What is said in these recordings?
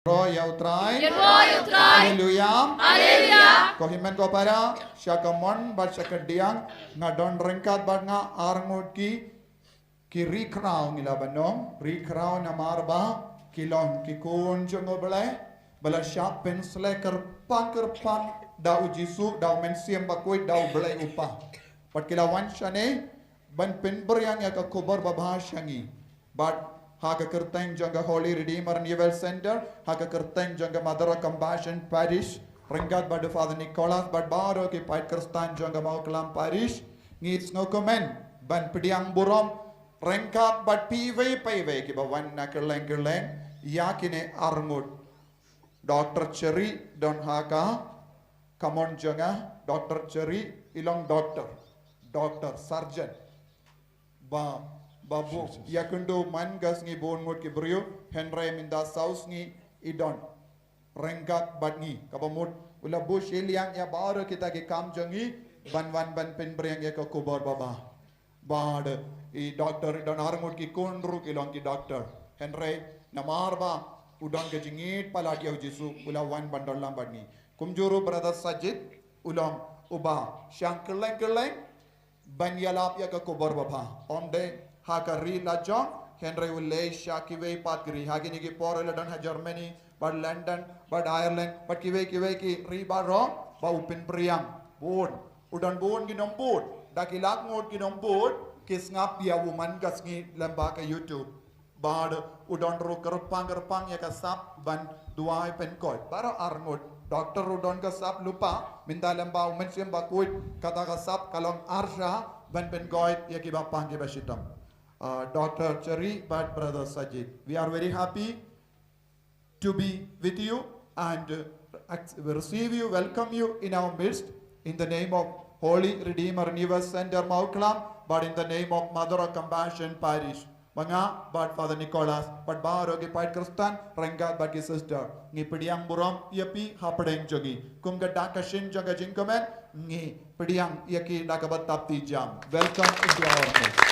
Hallelujah. Hallelujah. Kohimen ko para syakamon bat syakadiang ngadon rengkat bat nga arngut ki rikrau ngilabanong rikrau namarba kilon kikun jongo bala syap pensle kerpan dau jisu dau mensiam bakoi dau belai upah pat kilawan syane ban penberyang ya ka kubar babahasyangi bat Haka kerteng jangga Holy Redeemer Renewal Center, haka kerteng jangga Mother of Compassion Parish, renggat by the Father Nicholas, but baro ki pait kerstan jangga mawkhlam parish, ngits no comment, ban pediang burom, rengkat but pive ki bawan na kerleng, yakine arngut. Dr. Cherry don haka, kamon jangga, Dr. Cherry, ilong doctor, surgeon, Babu, yakundo mangas ngi bonmut ki brio, Henry minda saus ngi idon, rengkat bat ngi, kabamut, ula bush iliang ya baru kita ki kam jangi, ban penbriang ya ke kubur baba. Bad, I doctor idon armut ki kundru ilong ki doctor, Henry namarba, udon ke jingit palat ya jisu, ula wan bandolam bat ngi. Kumjuru brother Sajid, ulang ubah, syang keleng, ban yalap ya ke kubur baba. Onde, haka ri la jong Henry will lay shaki way pat gri hagi ni ki por la dan Germany but London but Ireland but ki ri ba ro ba upin priang bon udan bon ki nom bon dakilak ngot ki nom bon kis ngap ya woman gas ngi lamba ka YouTube bad udan ro kerpang ya ka sap ban duwai pen koy baro arngot doctor udon ka sap lupa minta lamba woman sim ba kuit kata ka sap kalong arsha ban pen koy ya ki ba pang ki ba shitam Dr. Cherry, but Brother Sajid. We are very happy to be with you and receive you, welcome you in our midst in the name of Holy Redeemer Renewal Center Mawkhlam, but in the name of Mother of Compassion Parish. Mga, but Father Nicholas, but Barogi Pait Kristan, Rengat but his sister. Ngi pediang burom, yapi hapadeng jogi. Kumga dakashin jaga jinkomen, ngi pediang yaki dakabat tapti jam. Welcome into our midst.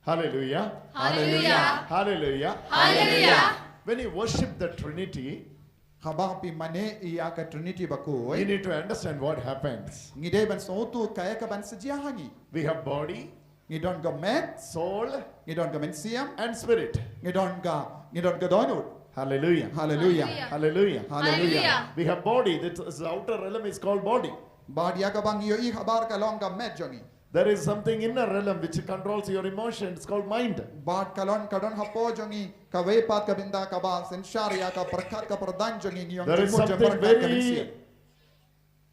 Hallelujah. Hallelujah. Hallelujah. Hallelujah. When you worship the Trinity, you need to understand what happens. We have body, soul, and spirit. Hallelujah. Hallelujah. Hallelujah. Hallelujah. We have body, the outer realm is called body. There is something inner realm which controls your emotions. It's called mind. There is something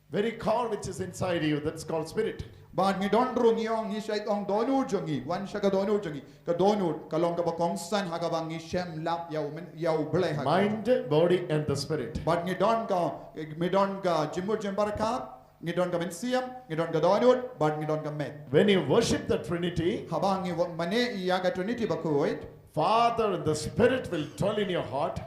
very core which is inside you. That's called spirit. Mind, body, and the spirit. When you worship the Trinity, Father and the Spirit will dwell in your heart.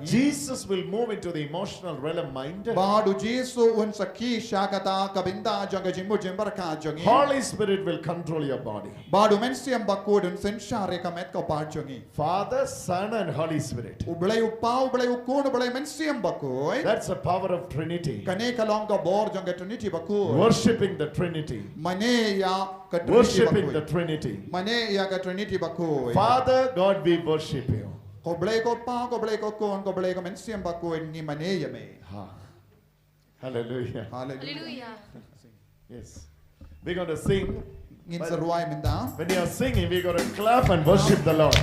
Jesus will move into the emotional realm mind. Holy Spirit will control your body. Father, Son and Holy Spirit. That's the power of Trinity. Worshipping the Trinity. Worshipping the Trinity. Father God, we worship you. Hallelujah. Hallelujah. Yes. We're going to sing. When you are singing, we're going to clap and worship the Lord.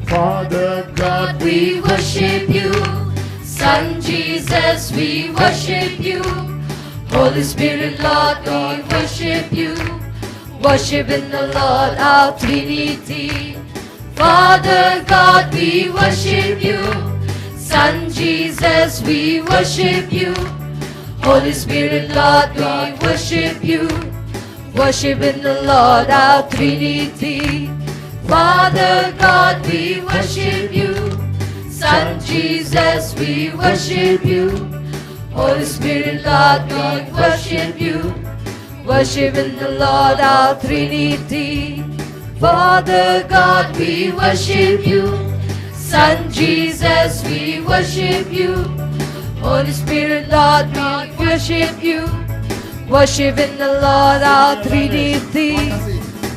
Father God, we worship you. Son Jesus, we worship you. Holy Spirit, Lord, we worship you. Worship in the Lord, our Trinity. Father God, we worship you. Son Jesus, we worship you. Holy Spirit, Lord, we worship you. Worship in the Lord, our Trinity. Father God, we worship you. Son Jesus, we worship you. Holy Spirit, Lord, we worship you. Worship in the Lord, our Trinity. Father God, we worship you. Son Jesus, we worship you. Holy Spirit, Lord, we worship you. Worship in the Lord, our Trinity.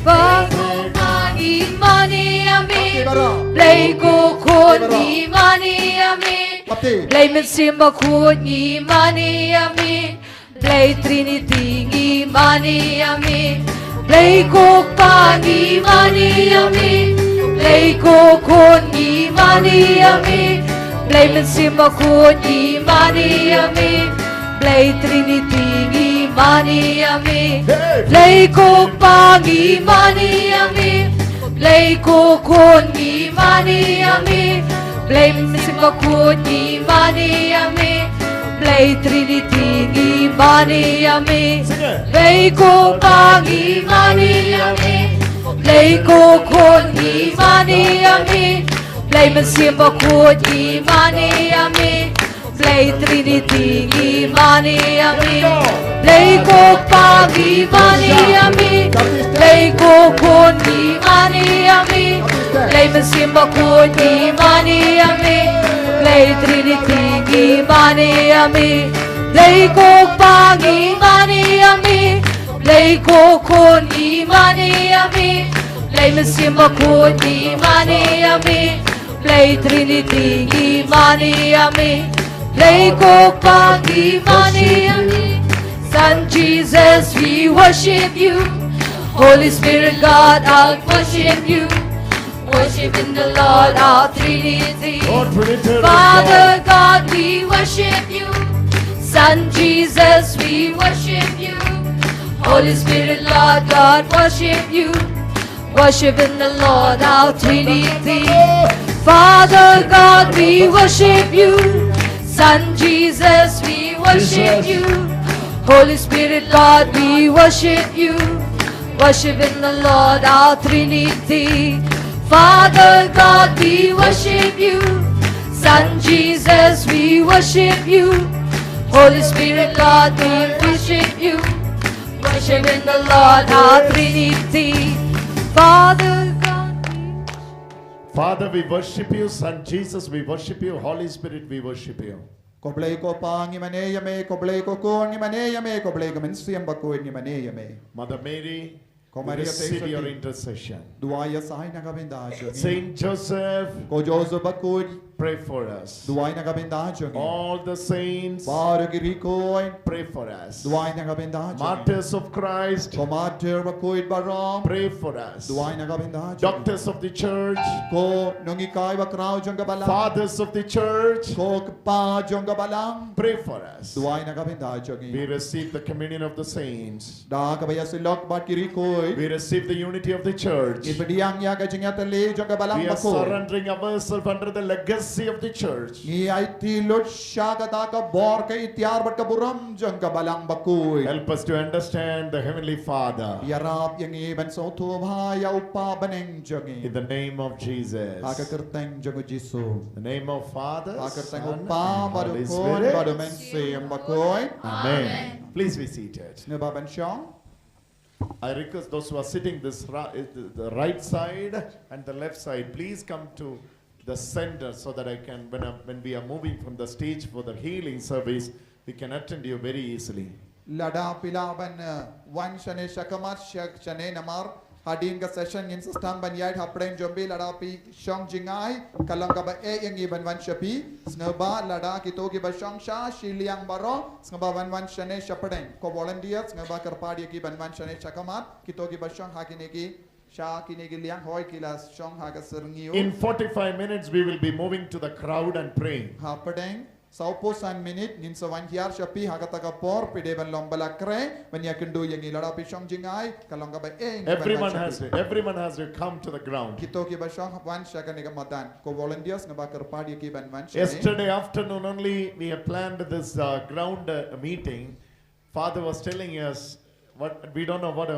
Father God, imani amin. Play go kon imani amin. Play mitsimba kon imani amin. Play Trinity imani amin. Play go pan imani amin. Play go kon imani amin. Play mitsimba kon imani amin. Play Trinity imani amin. Play go pan imani amin. Play go kon imani amin. Play mitsimba kon imani amin. Play Trinity imani amin. Play go pan imani amin. Play go kon imani amin. Play mitsimba kon imani amin. Play Trinity imani amin. Play go pan imani amin. Play go kon imani amin. Play mitsimba kon imani amin. Play Trinity imani amin. Play go pan imani amin. Play go kon imani amin. Play mitsimba kon imani amin. Play Trinity imani amin. Play go pan imani amin. Son Jesus, we worship you. Holy Spirit, God, I'll worship you. Worship in the Lord, our Trinity. Father God, we worship you. Son Jesus, we worship you. Holy Spirit, Lord God, worship you. Worship in the Lord, our Trinity. Father God, we worship you. Son Jesus, we worship you. Holy Spirit, Lord, we worship you. Worship in the Lord, our Trinity. Father God, we worship you. Son Jesus, we worship you. Holy Spirit, Lord, we worship you. Worship in the Lord, our Trinity. Father God, Father, we worship you. Son Jesus, we worship you. Holy Spirit, we worship you. Koblay ko pang imaneya me, koblay ko kon imaneya me, koblay ko mensiyam bako imaneya me. Mother Mary, Ko we Maria receive Teixeira. your intercession. Duwaya sa ay nagabindadyo. Saint Joseph, Ko Joseph bakoy, pray for us. duway nagabindadyo. All the saints, Para girikoy, pray for us. duway nagabindadyo. Martyrs of Christ, Ko martyr bakoy barom, pray for us. duway nagabindadyo. Doctors of the church, Ko nung ikay bakraw jong gabalang. fathers of the church, Ko kpa jong gabalang. pray for us. Duway nagabindadyo. We receive the communion of the saints. Da kabaya silok bat girikoy. We receive the unity of the church. Ipadiang ya kajingya tali jong gabalang We are bakoy. surrendering ourselves under the legacy of the church. Ni ay tilot siya kataka bor ka itiar bat kaburam jang kabalang bakuy. Help us to understand the Heavenly Father. Yarap yang iban sa utubhaya upa baneng In jangi. the name of Jesus. Akakerteng jango Jisu. In the name of Father, Akakerteng Son, upa and badu Holy kon Spirit. badu mensi ang bakuy. Amen. Please be seated. Sinababan siyang. I request those who are sitting the right side and the left side, please come to the center so that I can, when we are moving from the stage for the healing service, we can attend you very easily. Lada pilaban wan shane shakamat shak shane namar. Hadin ka session in system ban yait hapren jombi lada pi shong jingai kalang ka ba e yang iban wan shapi snaba lada kito ki ba shong sha shiliang baro snaba wan wan shane shapren ko volunteers snaba karpadi ki ban wan shane shakamat kito ki ba shong hakine ki sha kine ki liang hoi kila shong ha ka serngio In 45 minutes, we will be moving to the crowd and praying. hapren sauposan minute ngin sa wan hiar shapi hakataka por pide ban long balakre ban yakindu yang ilada pishong jingai kalong ka ba Everyone has to come to the ground. kito ki ba shong wan shaka ni madan ko volunteers nga ba kerpadi ki ban man Yesterday afternoon only we have planned this ground meeting. Father was telling us what we don't know what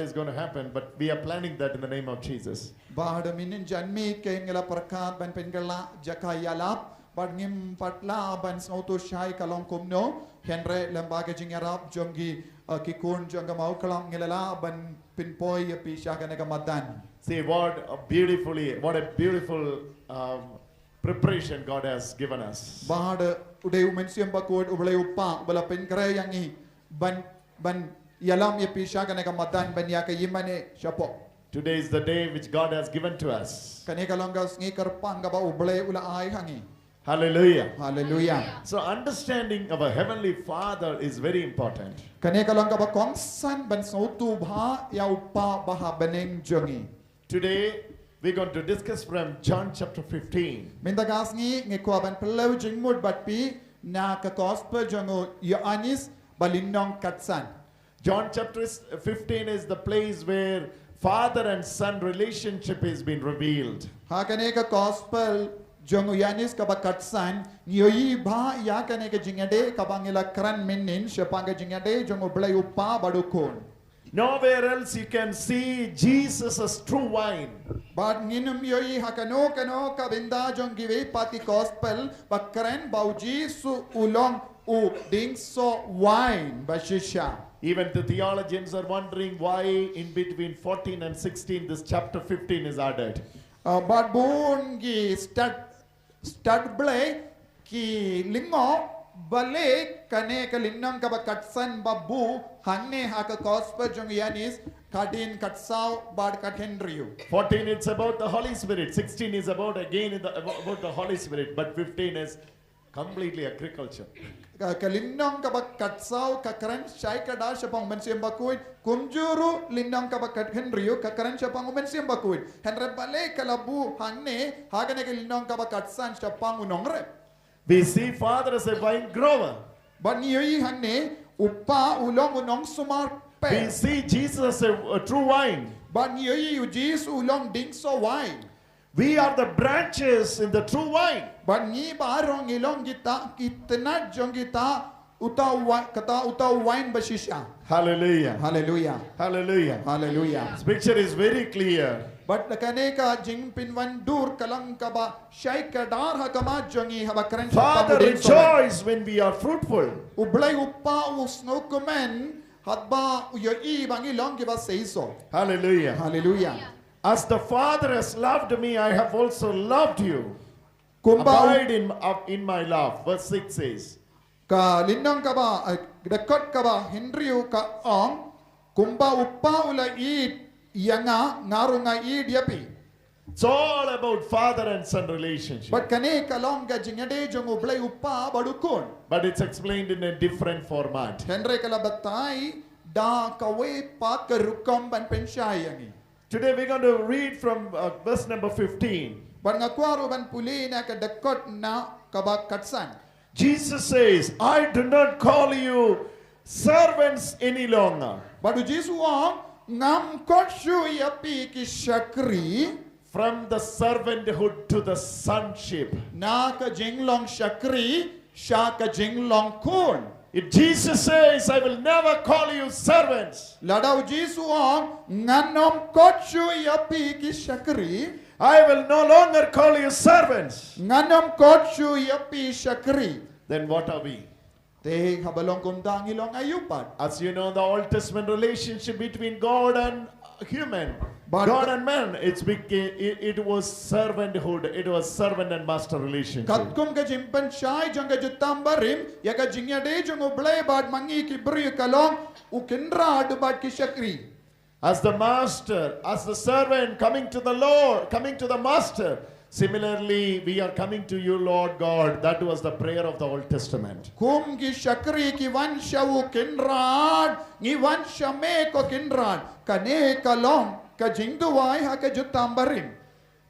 is going to happen, but we are planning that in the name of Jesus. Bahada minin janmi ke ngela perkat ban pengala jakayalap bad ngim patla ban sauto shai kalong kumno henre lembaga jingarap jongi kikun jonga mawkhlam ngela ban pinpoy pi shaka ne madan. See what a beautiful preparation God has given us. Bahada udeu mensiam bakod ublay upa bala penkre yangi ban yalam ye pi shaka ne madan ban ya ka yimane shapo. Today is the day which God has given to us. Kane kalongas ngi kerpang ba ublay ula ai hangi. Hallelujah. Hallelujah. So understanding our Heavenly Father is very important. Kane kalong ka ba kong san ban sautu bha ya upa baha baneng jongi. Today we're going to discuss from John chapter 15. Mindagas ngi kwa ban pelau jingmud bat pi na ka gospel jongo Yohanes balinong katsan. John chapter 15 is the place where father and son relationship has been revealed. Ha kane ka gospel jongo Yohanes ka ba katsan nyoyi bha ya kane ka jingade ka bangila kran minin shapanga jingade jongo blay upa badukon. Nowhere else you can see Jesus as true wine. But nginum yoyi hakano kano ka binda jongi ve pati gospel bakren bauji su ulong u ding so wine bashisha. Even the theologians are wondering why in between 14 and 16 this chapter 15 is added. But bungi stud blay ki lingo bale kane ka linnang ka ba katsan babu hanne haka gospel jongi Yohanes kadin katsau bad kathendriu. 14 it's about the Holy Spirit. 16 is about about the Holy Spirit. But 15 is completely agriculture. Kalinnong ka ba katsau ka karan shai ka da siya pang mensiam bakuin kumjuru linnong ka ba kathendriu ka karan siya pang mensiam bakuin henre bale kalabu hanne hagane ka linnong ka ba katsan siya pang unongre. We see Father as a vine grower. But niyoyi hanne upa ulong unong sumar pe. We see Jesus as a true wine. But niyoyi ujis ulong ding so wine. We are the branches in the true wine. But ni barong ilong kitna jong kita utaw wine bashisha. Hallelujah. Hallelujah. Hallelujah. Hallelujah. This picture is very clear. But the kaneka jing pinwan dur kalang kaba shay kadar hakama jongi haba karen. Father, rejoice when we are fruitful. Ublay upa usno komen hatba uyoi bangi long kiba seiso. Hallelujah. Hallelujah. As the Father has loved me, I have also loved you. Kumba Abide in my love. Verse 6 says. ka linnang kaba dekot kaba Henryu ka ong kumba upa ula id yanga ngarunga id yapi. It's all about father and son relationship. But kane kalong ga jingade jong ublay upa badukon. But it's explained in a different format. Henry kalabatai da kawe pat ka rukam ban penshayangi. Today we're going to read from verse number 15. But ngakwaro ban puli na ka dekot na kaba katsan. Jesus says, I do not call you servants any longer. But Jesu ong ngam kotshu yapi ki shakri from the servanthood to the sonship. Na ka jinglong shakri sha ka jinglong kun. If Jesus says, I will never call you servants. Ladaw Jesu ong nganom kotshu yapi ki shakri. I will no longer call you servants. Nganom kotshu yapi shakri. Then what are we? Te habalong kundang ilong ayupat. As you know, the Old Testament relationship between God and human, But God and man, it was servanthood. It was servant and master relationship. Katkum ka jimpan shai jang ka jutambarim ya ka jingyade jang ublay bad mangi ki bri kalong ukinra bad ki shakri. As the master, as the servant coming to the Lord, coming to the master. Similarly, we are coming to you, Lord God. That was the prayer of the Old Testament. Kum ki shakri ki vansha ukinra ni vansha me ko kinra kane kalong ka jingduwai ha ka jutambarim.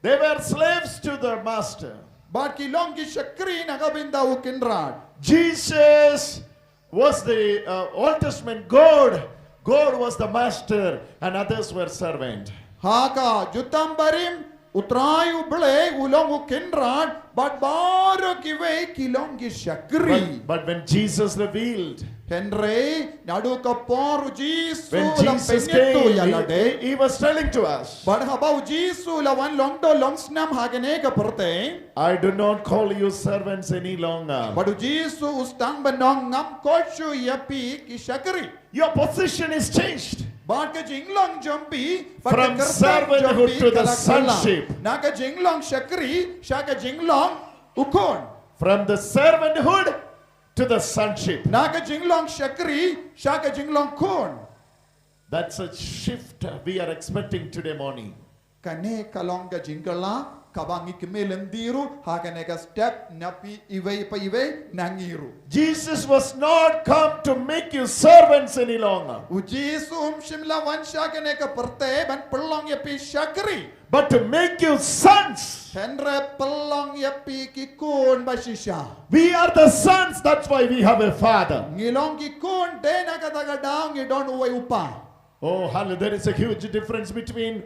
They were slaves to their master. But kilong ki shakri nagabinda ukindrat. Jesus was the Old Testament God. God was the master and others were servant. Haka jutambarim utrayu ble ulong ukindrat. But baro kiwe kilong ki shakri. But when Jesus revealed, Henry nadu kapor Jisu when lam Jesus pengetu came, yalade. he was telling to us, But habau Jisu la wan long do long snam hagene ka perte. I do not call you servants any longer. But Jisu ustang banong ngam kochu yapi ki shakri. Your position is changed. But ka jinglong jumpi From servanthood to the sonship. Naka jinglong shakri shaka jinglong ukon. From the servanthood to the sonship. Naka jinglong shakri shaka jinglong kon. That's a shift we are expecting today morning. Kane kalong ka jingala kabangi kemelendiru hakane ka step napi iwe pa iwe nangiru. Jesus was not come to make you servants any longer, Ujisu shimla wan shakane ka perte ban pelong yapi shakri. but to make you sons. Henry pelong yapi ki kon basisha. We are the sons, that's why we have a father. Ngilong ki kon de na kataga daw ngidon uwe upa. Oh, hallelujah. There is a huge difference between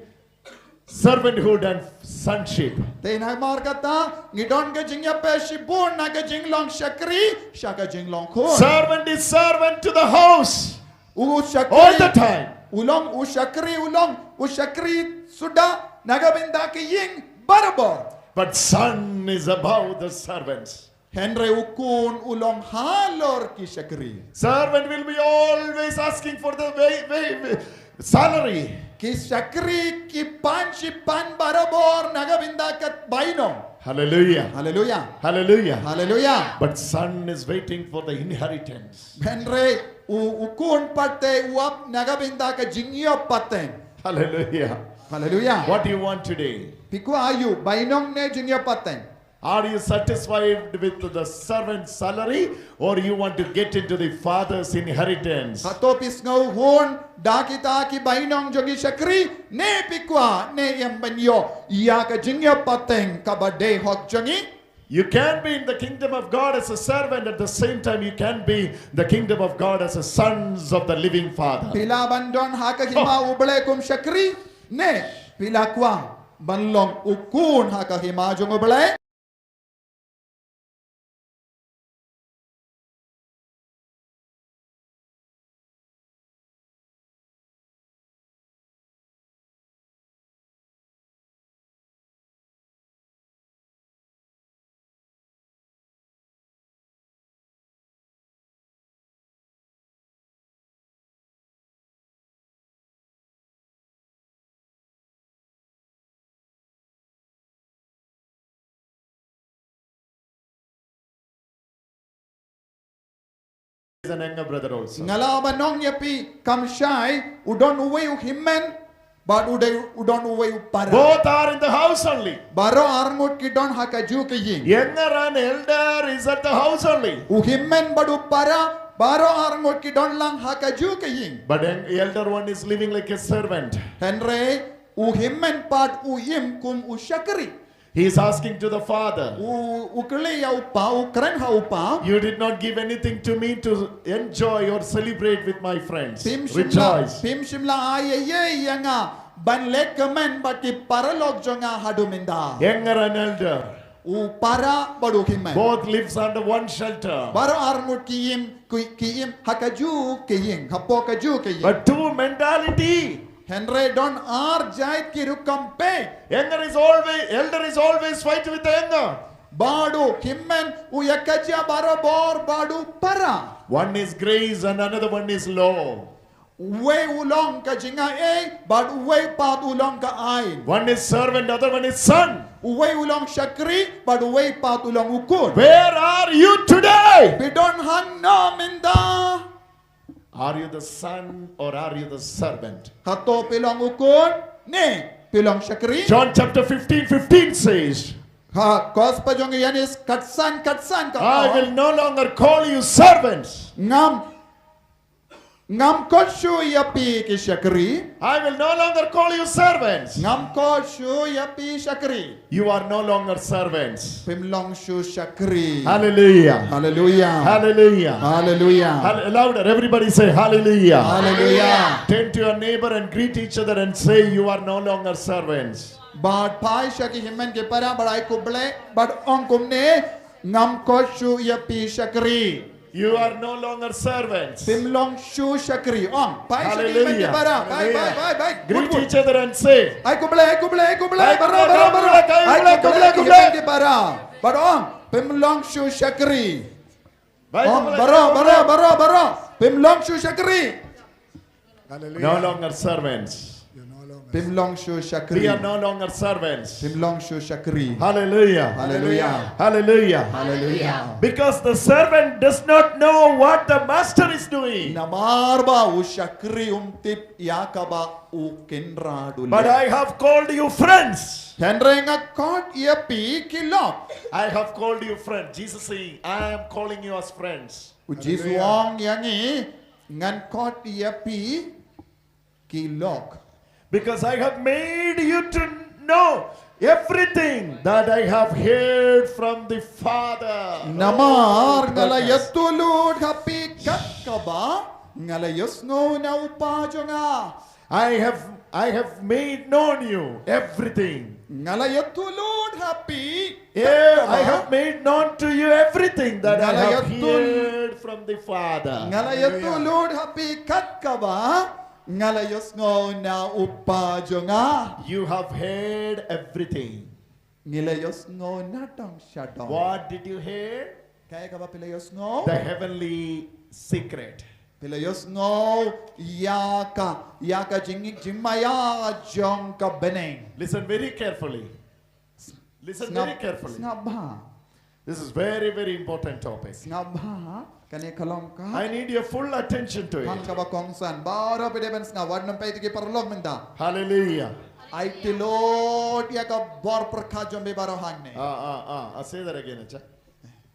servanthood and sonship. Te na markata ngidon ka jingya pe shibun na ka jinglong shakri shaka jinglong kon. Servant is servant to the house U shakri all the time. ulong u shakri sudah nagabinda ki ying barabor. But son is above the servants. Henry ukun ulong halor ki shakri. Servant will be always asking for the salary. Ki shakri ki pan barabor nagabinda kat baino. Hallelujah. Hallelujah. Hallelujah. Hallelujah. But son is waiting for the inheritance. Henry ukun pate uap nagabinda ka jingyo paten. Hallelujah. Hallelujah. What do you want today? Piku ayu bainong ne jingyo paten. Are you satisfied with the servant's salary or you want to get into the father's inheritance? Katopis ngau hon dakita ki bainong jogi shakri ne pikwa ne yambanyo ya ka jingyo paten kabade hok jongi. You can be in the kingdom of God as a servant, at the same time you can be the kingdom of God as a sons of the living Father. Pila bandon haka hima uble kum shakri ne pila kwa banlong ukun haka hima jong uble. Is an younger brother also. Ngalaban nong yapi kamshai udon uwe himmen but udon uwe para. Both are in the house only. Baro arngut ki don hakaju ke ying. Younger and elder is at the house only. Uhimmen badu para baro arngut ki don lang hakaju ke ying. But an elder one is living like a servant. Henry uhimmen pat uhim kum ushakri. He is asking to the father, Ukle ya upa ukren ha upa. you did not give anything to me to enjoy or celebrate with my friends. Pim Rejoice. shimla aye yanga ban lek kemen bati paralog jonga haduminda. Younger and elder, Para badu himmen. both lives under one shelter. Baro arngut kiyim hakaju ke ying hapo kaju ke ying. But two mentality. Henry don ar jait ki rukampe. Elder is always fight with the younger. Badu himmen uyakaja baro bor badu para. One is grace and another one is law. Uwe ulong ka jinga but uwe pat ulong ka ain. One is servant, other one is son. Uwe ulong shakri but uwe pat ulong ukun. Where are you today? Bidon han no minda. Are you the son or are you the servant? Kato pilong ukun ne pilong shakri. John chapter 15 says, Ha kos pa jong yanis katsan ka. I will no longer call you servants. Ngam Ngam ko shu ya pi ki shakri. I will no longer call you servants. Ngam ko shu ya pi shakri. You are no longer servants. Pim long shu shakri. Hallelujah. Hallelujah. Hallelujah. Hallelujah. Louder, everybody say hallelujah. Hallelujah. Turn to your neighbor and greet each other and say you are no longer servants. Bad pai shaki himen ke para badai kuble bad ong kumne ngam ko shu ya pi shakri. You are no longer servants. Pim long shu shakri. Ong pai shaki himen ke Hallelujah. para. Bye. Greet each other and say, Ai kuble. Bara. Ai kuble kuble. himen ke para. Bad ong pim long shu shakri. Ong bara. Pim long shu shakri. no longer servants. Pim long shu We shakri. are no longer servants. Pim long shu shakri. Hallelujah. Hallelujah. Hallelujah. Hallelujah. Because the servant does not know what the master is doing. Namarba u shakri tip yakaba u kenradu. But I have called you friends. Henrenga kot ia pi kilok. I have called you friends. Jesus saying, I am calling you as friends. Uji suang yangi ngan kot ia pi kilok. Because I have made you to know everything that I have heard from the Father. Namar Oh, ngala goodness. yatulud hapi katkaba ngala yasno na upajonga. I have made known you everything. Ngala yatulud hapi Yeah, I have made known to you everything that I have Ngalayatul- heard from the Father. ngala yatulud hapi katkaba ngala yasno na upajonga. You have heard everything. Ngila yasno na tong shadong. What did you hear? Kaya ka ba pila yasno? The heavenly secret. Pila yasno yaka jingik jimaya jong ka beneng. Listen very carefully. Listen very carefully. Snabha. This is very, very important topic. Snabha. Kani kalong ka. I need your full attention to Pang it. ka ba kongsan. Bara pide ben snab. Wad nam paiti ki parlog menda. Hallelujah. Ay tilod yaka bor perka jombe baro hangne. Say that again, Acha.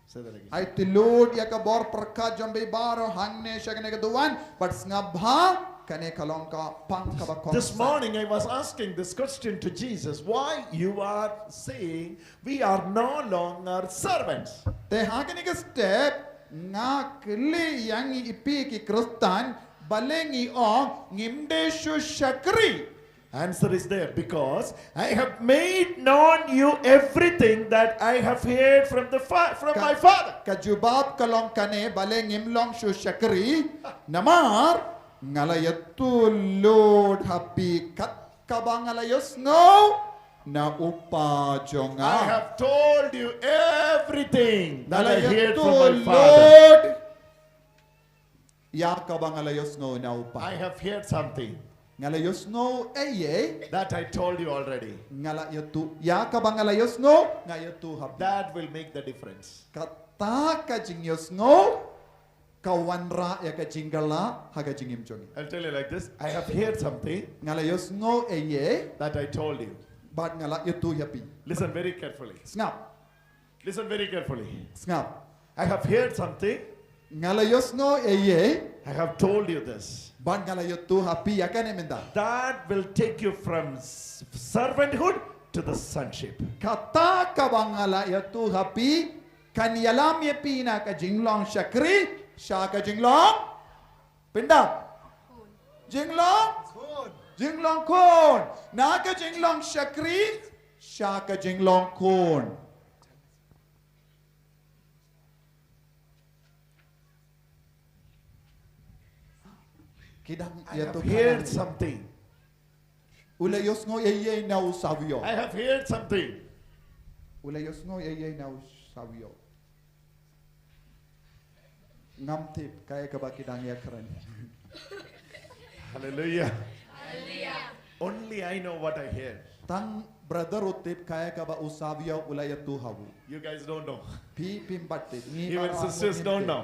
Say that again. Ay tilod yaka bor perka jombe baro hangne shagane ka duwan. But snabha. Kani kalong ka pang ka ba kongsan. This morning I was asking this question to Jesus. Why you are saying we are no longer servants? Te hakani ka step nga kli yang ipi ki krustan balengi ong ngimdeshu shakri. Answer is there because I have made known you everything that I have heard from my Father. Kajubab kalong kane balengim long shu shakri namar ngalayatulod hapi kat kabang ngalayos no na upa I jonga. have told you everything that I heard from my Father. Ya kabang ngalayos no na I upa. have heard something Ngalayos no eye. that I told you already. Ngala yatu ya kabang ngalayos no ngayatu hapi. That will make the difference. Kata kajinyos no kawanra ya kajingala haga jingim jongi. I'll tell you like this. I have heard something Ngalayos no eye. that I told you. But ngala yatu hapi. Listen very carefully. Snap. Listen very carefully. Snap. I have heard something. Ngalayos no eye. I have told you this. But ngala yatu hapi ya kanemenda. That will take you from servanthood to the sonship. Kata kabangala yatu hapi kanyalam ye pina ka jinglong shakri shaka jinglong pinda jinglong jinglong kon naka jinglong shakri shaka jinglong kon. Kidang I have yatu heard kanang- something. Ulayos ngo yeye na usavyo. I have heard something. Ulayos ngo yeye na usavyo. Ngam tip kaya ka ba kidang yakran. Hallelujah. Only I know what I heard. Tang brother utip kaya ka ba usavyo ulayatu hawu. You guys don't know. Pi pimpat tip. Ni Even para sisters angin don't tip. know.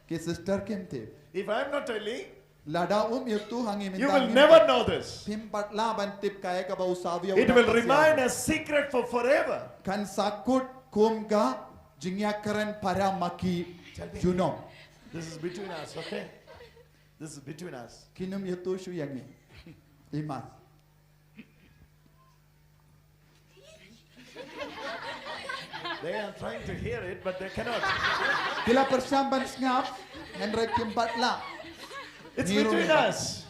Ki sister kim tip. If I'm not telling, Lada yatu hangi you will never know this. Pimpat laban tip kaya ka ba usavyo. It will remain a secret for forever. Kan sakut kum ka jingyakaran para maki juno. This is between us, okay? This is between us. Kinum yatu shu yangi. Iman. They are trying to hear it, but they cannot. Kila persamban ngap Henry kimbat la. It's between us.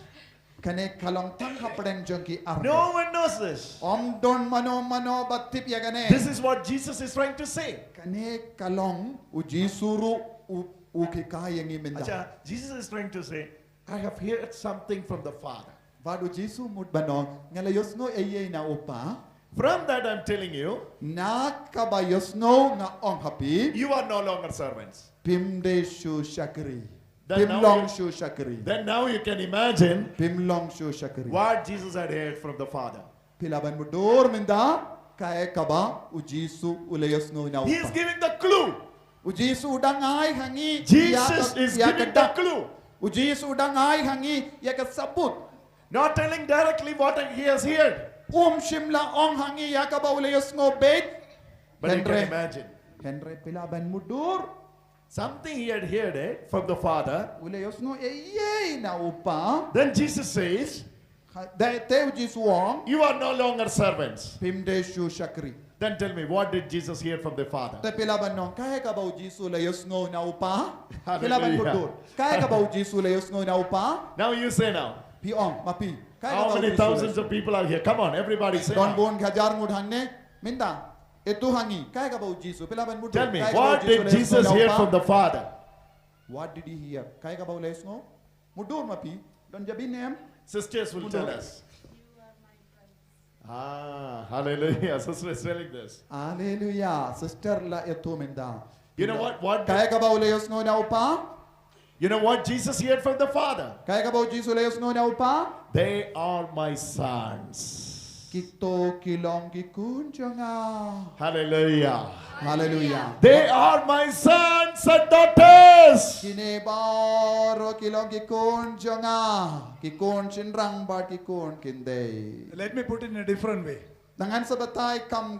Kane kalong tang kapadeng jongki arko. No one knows this. Om don mano batip ya kane. This is what Jesus is trying to say. Kane kalong uji suru ukika yangi minda. Acha, Jesus is trying to say, I have heard something from the Father. Vadu Jisu mut banong ngalayos no eye na upa. From that I'm telling you, Na kabayos no nga ong happy. you are no longer servants. Pimde shu shakri. Then now Pimlong you- shu shakri. Then now you can imagine Pimlong shu shakri. what Jesus had heard from the Father. Pilaban mudur minda kaya kaba ujisu ulayos no na He is upa. giving the clue. Ujisu udang ay hangi. Jesus is giving the clue. Ujisu udang ay hangi ya kasabut. Not telling directly what he has heard. Shimla ong hangi ya kaba ulayos no bait. But you can imagine. Henry pilaban mudur. Something he had heard from the Father. Ulayos no eye na upa. Then Jesus says, Te ujisu ong. you are no longer servants. Pimde shu shakri. Then tell me, what did Jesus hear from the Father? Te pilaban nong kaya ka ba ujisu layos ngo na upa? Hallelujah. Pilaban mudur. Kaya ka ba ujisu layos ngo na upa? Now you say now. Piong mapi. Kaya ka How ba many ujisu thousands layos of people are here? Come on, everybody say Don now. bon hajar mud hangne minda. Ito hangi. Kaya ka ba ujisu? Pilaban mudur. Tell me, Kaya ka ba what ujisu did layos Jesus ngo na hear upa? from the Father? What did he hear? Kaya ka ba layos ngo? Mudur mapi. Don jabi nem. Sisters will tell us. Ah, hallelujah. Sister is telling this. Hallelujah. Sister la ito minda. You know what? Kaya ka ba ulayos ngo na upa? You know what Jesus heard from the Father? Kaya ka ba ujisu layos ngo na upa? They are my sons. Kito kilong gikunjanga. Hallelujah. Hallelujah. They are my sons and daughters. Kinebaro kilong gikunjanga. Kikun chinrang bar kikun kinde. Let me put it in a different way. Dangan sa batay kam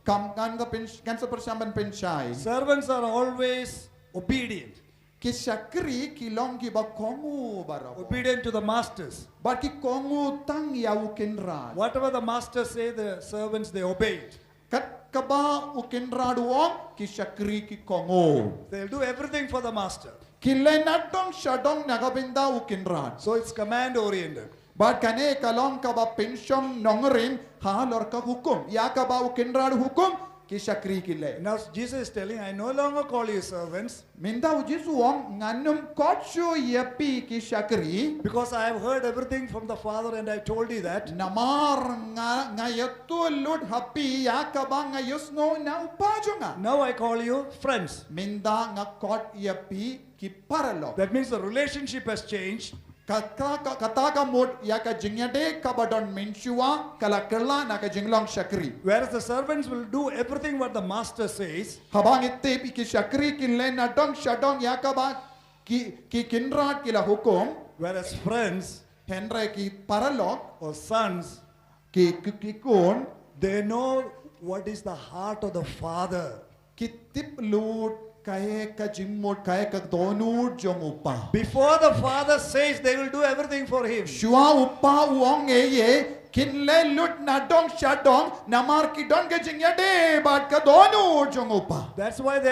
kan sa persamban pensay. Servants are always obedient. Kisakri kilong gibakongu baro. Obedient to the masters. Bar kikongu tang yaw kinrad. Whatever the masters say, the servants, they obey it. Kat kaba ukinrad wong kisakri kikongu. They'll do everything for the master. Kilenadong syadong nagabinda ukinrad. So it's command oriented. But kane kalong kaba pensyong nongerin halor ka hukum. Ya kaba ukinrad hukum kisakri kile. Now Jesus is telling, I no longer call you servants Minda ujisu wong nganum kotsyo yapi kisakri. because I have heard everything from the Father and I told you that. Namar ngayatu lud hapi ya kaba ngayusno na upajo nga. Now I call you friends. Minda nga kot yapi kiparalo. That means the relationship has changed. Kataga mod ya ka jingyade kabadon menshua kalakala na ka jinglong shakri. Whereas the servants will do everything what the master says. Habang ite ki shakri ki lena dong shadong ya ka ba ki kinrat kila hukum Whereas friends henre ki paralok or sons, ki kun they know what is the heart of the Father. ki tip lut kahe ka jingmod kahe ka donut jong upa. Before the Father says, they will do everything for him. Shua upa uong ye kinle lut na dong shadong namar ki don ka jingyade bat ka donut jong upa. That's why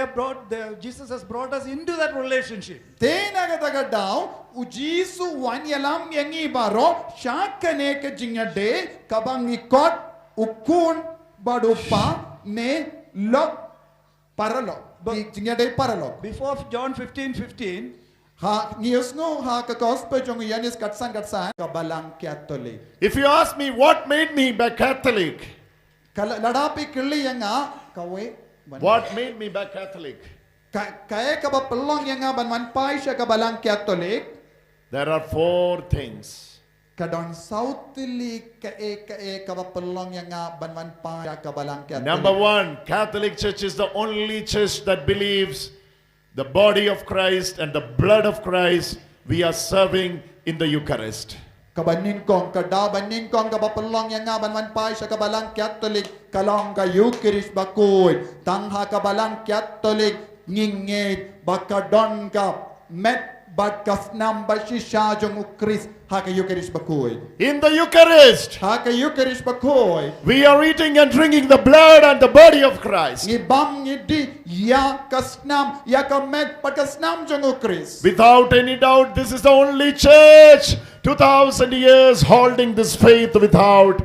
Jesus has brought us into that relationship. Tena kataga daw ujisu wanyalam yangi baro shakane ka jingyade kabang ikot ukun badupa ne lok paralok. Jingyade paralok. Before John 15:15, Ha ngiyosno ha ka gospel jong yanis katsan kabalang Catholic. If you ask me what made me by Catholic, Ladapi kili yanga kawe. what made me by Catholic? Kaya ka ba pelong yanga banman pai siya kabalang Catholic. There are 4 things. Kadon Southly ka ba pelong yanga banman pai siya kabalang Catholic. Number 1, Catholic Church is the only church that believes the body of Christ and the blood of Christ we are serving in the Eucharist. Kabanin kong kadabanin kong kabapalong yang nga banman pai sa kabalang Catholic kalong ka Eucharist bakoy tangha kabalang Catholic ngingit bakadon ka met but kasnam bashisha jong ukris haka Eucharist bakoy. In the Eucharist, Haka Eucharist bakoy. we are eating and drinking the blood and the body of Christ. Ngibam ngidi ya kasnam ya kamet pat kasnam jong ukris. Without any doubt, this is the only church 2000 years holding this faith without.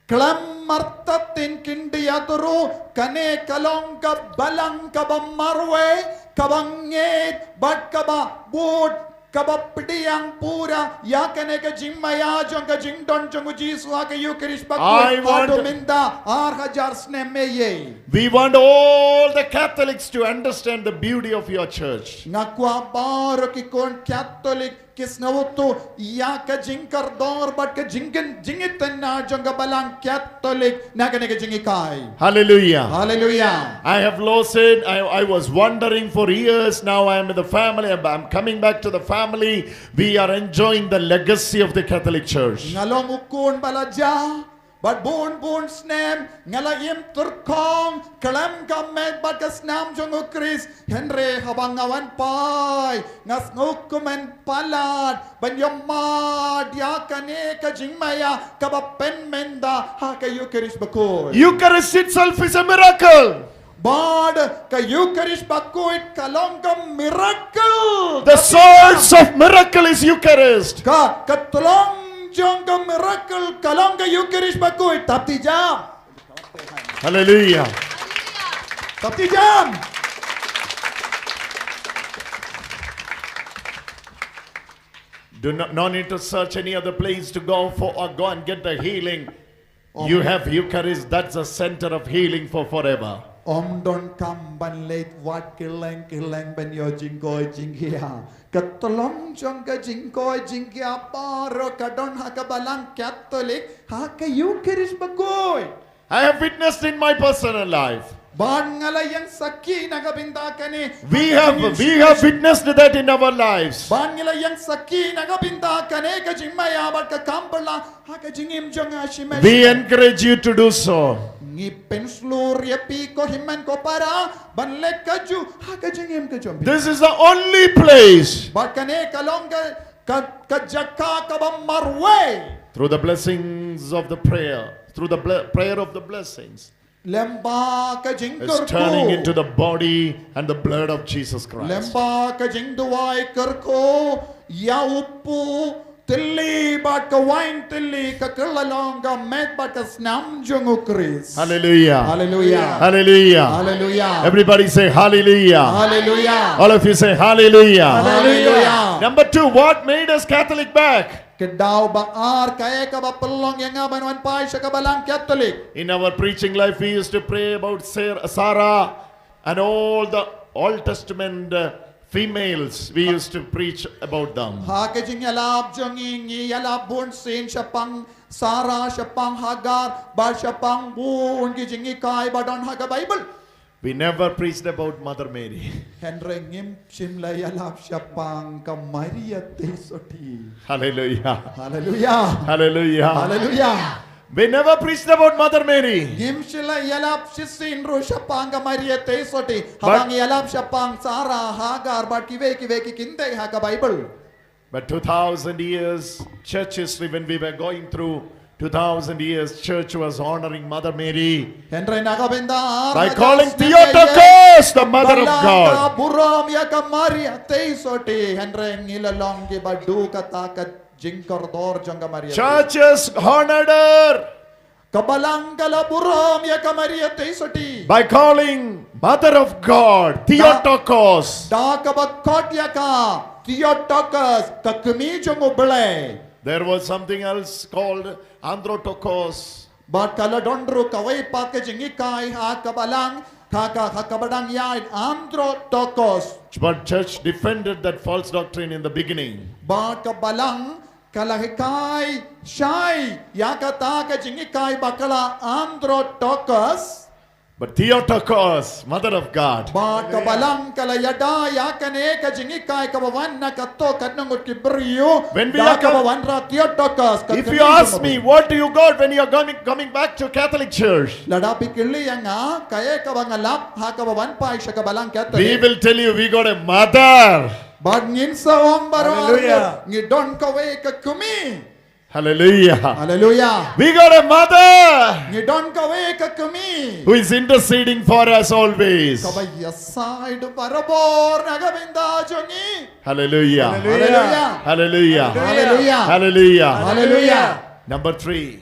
Klam martatin kindi yaduru kane kalong ka balang ka marwe kabangit bat kaba bud kaba pidiyang pura ya kane ka jimmaya jong ka jingdon jong jisu ka Eucharist I bakko want- adominda 8000 sne meye We want all the Catholics to understand the beauty of your church. ngakwa baro ki kon Catholic kisnawto ya ka jingkar dor bat ka jingen jingitan na jong ka balang Catholic na kane ka jingikai. Hallelujah. Hallelujah. I have lost it. I was wandering for years. Now I am in the family. I'm coming back to the family. We are enjoying the legacy of the Catholic Church. Ngalong ukun balaja, but bon snem, ngalayim turkong, kalam kamet bat kasnam jong ukris, Henry habangawan pai, ngas ngukumen palad, banyomad yakane kajingmaya, kabapen menda, haka Eucharist bakoy. Eucharist itself is a miracle. Bad ka Eucharist bakoy kalong ka miracle. The source of miracle is Eucharist. Ka katulong jong ka miracle kalong ka Eucharist bakoy tapti jam. Hallelujah. Tapti jam. Do not no need to search any other place to go for or go and get the healing. You have Eucharist. That's the center of healing for forever. Om don kam ban late wat kileng ben yo jingkoy jingkia. Katulong jong ka jingkoy jingkia paro kadon hakabalang Catholic haka Eucharist bakoy. I have witnessed in my personal life. Ban ngalayang saki nagabinda kani. We have witnessed that in our lives. Ban ngalayang saki nagabinda kani ka jingmaya bat ka kampala haka jingim jong ashime. We encourage you to do so. Ngipin seluruh ya piko himan ko para banlek kaju haka jingim ka jombi. This is the only place Bat kane kalong ka jaka ka marwe. through the blessings of the prayer, through the prayer of the blessings, Lemba ka is jingkur turning into ko. the body and the blood of Jesus Christ. Lemba ka jing duwai kerko ya upu tilli bat ka wine tilli ka kelalong ka met bat ka snam jungu Chris. Hallelujah. Hallelujah. Hallelujah. Hallelujah. Everybody say hallelujah. Hallelujah. All of you say hallelujah. Hallelujah. Number 2, what made us Catholic back? Kedaw baar kaya ka ba pelong yang ngaban wan pai sa kabalang Catholic. In our preaching life, we used to pray about Sarah and all the Old Testament females. We used to preach about them. Ha ka jing yalab jong ingi yalab bun sin siya pang Sarah siya pang Hagar ba siya pang bun ki jing ikay badon ha ka Bible. We never preached about Mother Mary. Henry ngim simla yalab siya pang ka Maria tesoti. Hallelujah. Hallelujah. Hallelujah. Hallelujah. We never preached about Mother Mary. Ngim sila yalab si sinro siya pang ka Maria tesoti. Habang yalab siya pang Sarah Hagar ba kiwe ki kinde ha ka Bible. But 2000 years church history, when we were going through 2000 years, church was honoring Mother Mary Henry nakabenda by calling Theotokos the Mother of God. Buram ya ka Maria tesoti Henry ngilalong ki badu kata ka jingkor dor jang ka Maria. Churches honored her Kabalang kala buram ya ka Maria tesoti. by calling Mother of God, Theotokos. Da ka bakot ya ka Theotokos ka kemi jang ubele. There was something else called Androtokos. Bat kala dondro kawai pa ka jingikai ha kabalang kakabadang yain Androtokos. But church defended that false doctrine in the beginning. Bat kabalang kalahikai shai yakata ka jingikai bakala Androtokos. But Theotokos, Mother of God. Bat kabalang kalayada yakane ka jingikai kabawan na kato katnangot kibriyo. When we da are com- kabawan ra Theotokos. If you ask me, what do you got when you are coming back to Catholic Church? Ladapi kili yang kaya kabangalap ha kabawan pa sa kabalang We Catholic. will tell you we got a mother. Bad ngin sa om baro Hallelujah. ngi don kawe ka kumi. Hallelujah. Hallelujah. We got a mother Ngi don kawe ka kumi. who is interceding for us always. Kabaya side barabor nagabinda jongi. Hallelujah. Hallelujah. Hallelujah. Hallelujah. Hallelujah. Hallelujah. Number 3.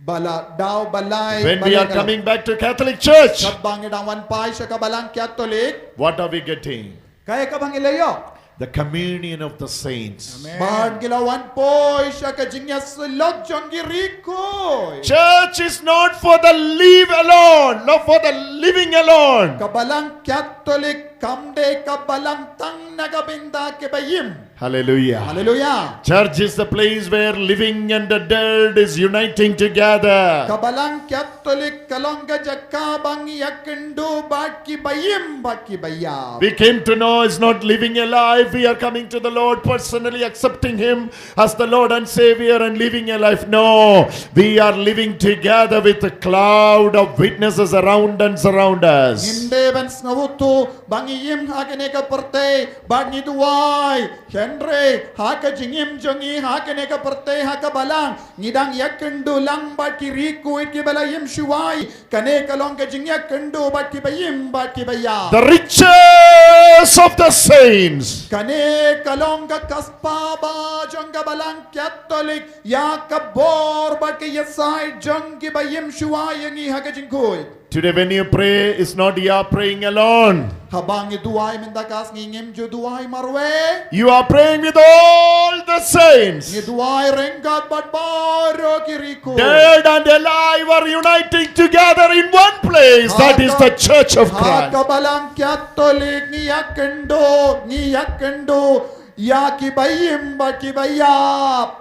Bala daw balay. When we are coming back to Catholic Church, Kabang idawan pai sa kabalang Catholic. what are we getting? Kaya kabang ilayo. The communion of the saints. Bad gilawan po siya kajinya sulog jongi riko. Church is not for the live alone, not for the living alone. Kabalang Catholic kamde kabalang tang nagabinda kebayim. Hallelujah. Hallelujah. Church is the place where living and the dead is uniting together. Kabalang Catholic kalongga jakabang yakendu batki bayim batki bayab. We came to know is not living a life. We are coming to the Lord personally, accepting Him as the Lord and Savior and living a life. No, we are living together with a cloud of witnesses around and surround us. Hinde ban snawutu bangiyim hakene ka perte bagni duwai Henry haka jingim jongi hakene ka perte haka balang ngidang yakendu lang batki riku itki balayim shuwai kane kalong ka jingya kendu batki bayim batki bayab. The riches of the saints. Kane kalong ka kaspa ba jong ka balang Catholic ya kabor batki yasai jong ki bayim shuwai yangi haka jingkoy. Today when you pray, it's not you are praying alone. Habang duwai mendakas ngingim jo duwai marwe. You are praying with all the saints. Duwai renggat bat baro kiriko. Dead and alive are uniting together in one place. That is the Church of Christ. Hakabalang Catholic niyak kendo yaki bayim baki bayap.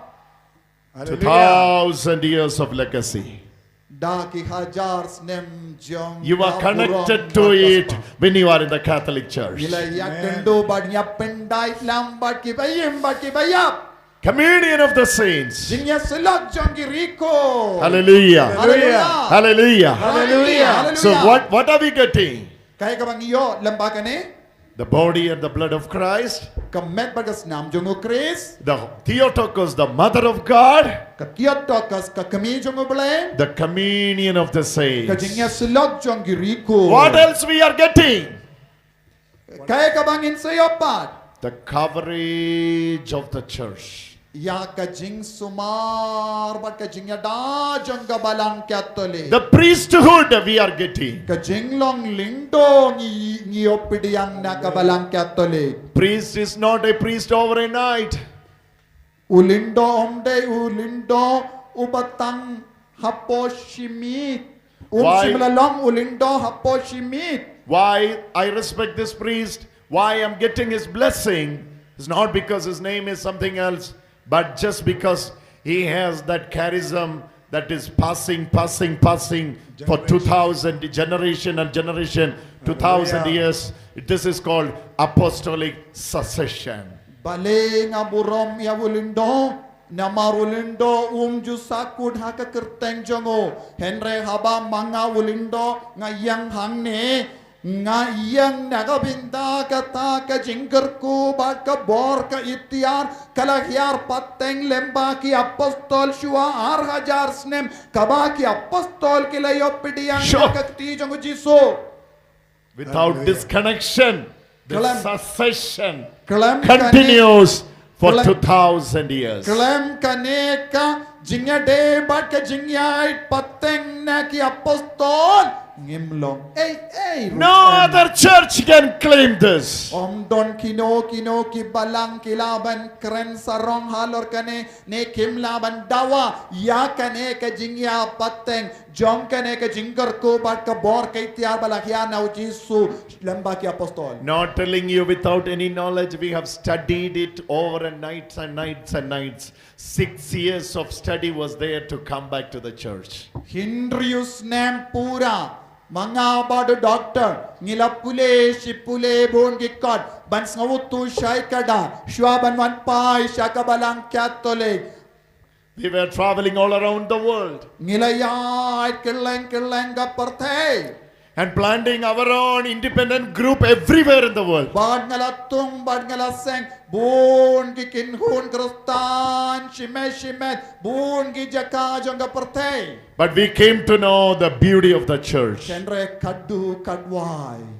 2,000 years of legacy. Daki hajar snem jong. You are connected to it when you are in the Catholic Church. Ila yakendo badnya pendai lam baki bayim baki bayap. Communion of the saints. Jinya selak jong kiriko. Hallelujah. Hallelujah. Hallelujah. Hallelujah. So what are we getting? Kaya kabang iyo lambakan eh? The body and the blood of Christ. Kamet bagas nam jongo Chris. The Theotokos, the mother of God. Katiotokas kakami jongo blame. The communion of the saints. Kajinya selak jong kiriko. What else we are getting? Kaya kabangin sa iyo pat. The coverage of the church. Ya kajing sumar bat kajing da jong gabalang Catholic. The priesthood we are getting. Kajing long lindo ni opidiyang na kabalang Catholic. Priest is not a priest overnight. Ulindo omde ulindo ubatang haposhimit. Why? Simlalong ulindo haposhimit. Why I respect this priest, why I'm getting his blessing, is not because his name is something else, but just because he has that charism that is passing for 2,000 generation and generation, 2,000 years. This is called apostolic succession. Bale nga burom ya ulindo na marulindo jusakud haka kerteng jongo henre haba mga ulindo nga yang hangne nga yang nagabinda kata ka jingger ko bat ka bor ka itiar kalahyar pateng lemba ki apostol shua ar hajar snem kaba ki apostol kilayo pidiyang Sure. nakakti jongo jiso. Without disconnection, the Kalam- succession Kalam continues for Kalam- 2,000 years. Klem kaneka jingya de bat ka jingya pateng na ki apostol ngimlong No other church can claim this. Om don kino ki balang kilaban kren sarong halor kane ne kim laban dawa ya kane ka jingya pateng jong kane ka jinggar ko bat ka bor kay tiar balakya na ujisu lamba ki apostol. Not telling you without any knowledge, we have studied it over and nights and nights and nights. 6 years of study was there to come back to the church. Hindrius nem pura mga bado doctor ngila pule si pule bon gikot ban ngawutu shay kada shwaban wan pai shakabalang Catholic We were traveling all around the world. ngila yai keleng ga partay and planting our own independent group everywhere in the world. Bad ngala tung, bad ngala seng, bun ki kinhun krustan, shimet, bun ki jaka jonga pertei. But we came to know the beauty of the church. Cendre kaddu kadwai.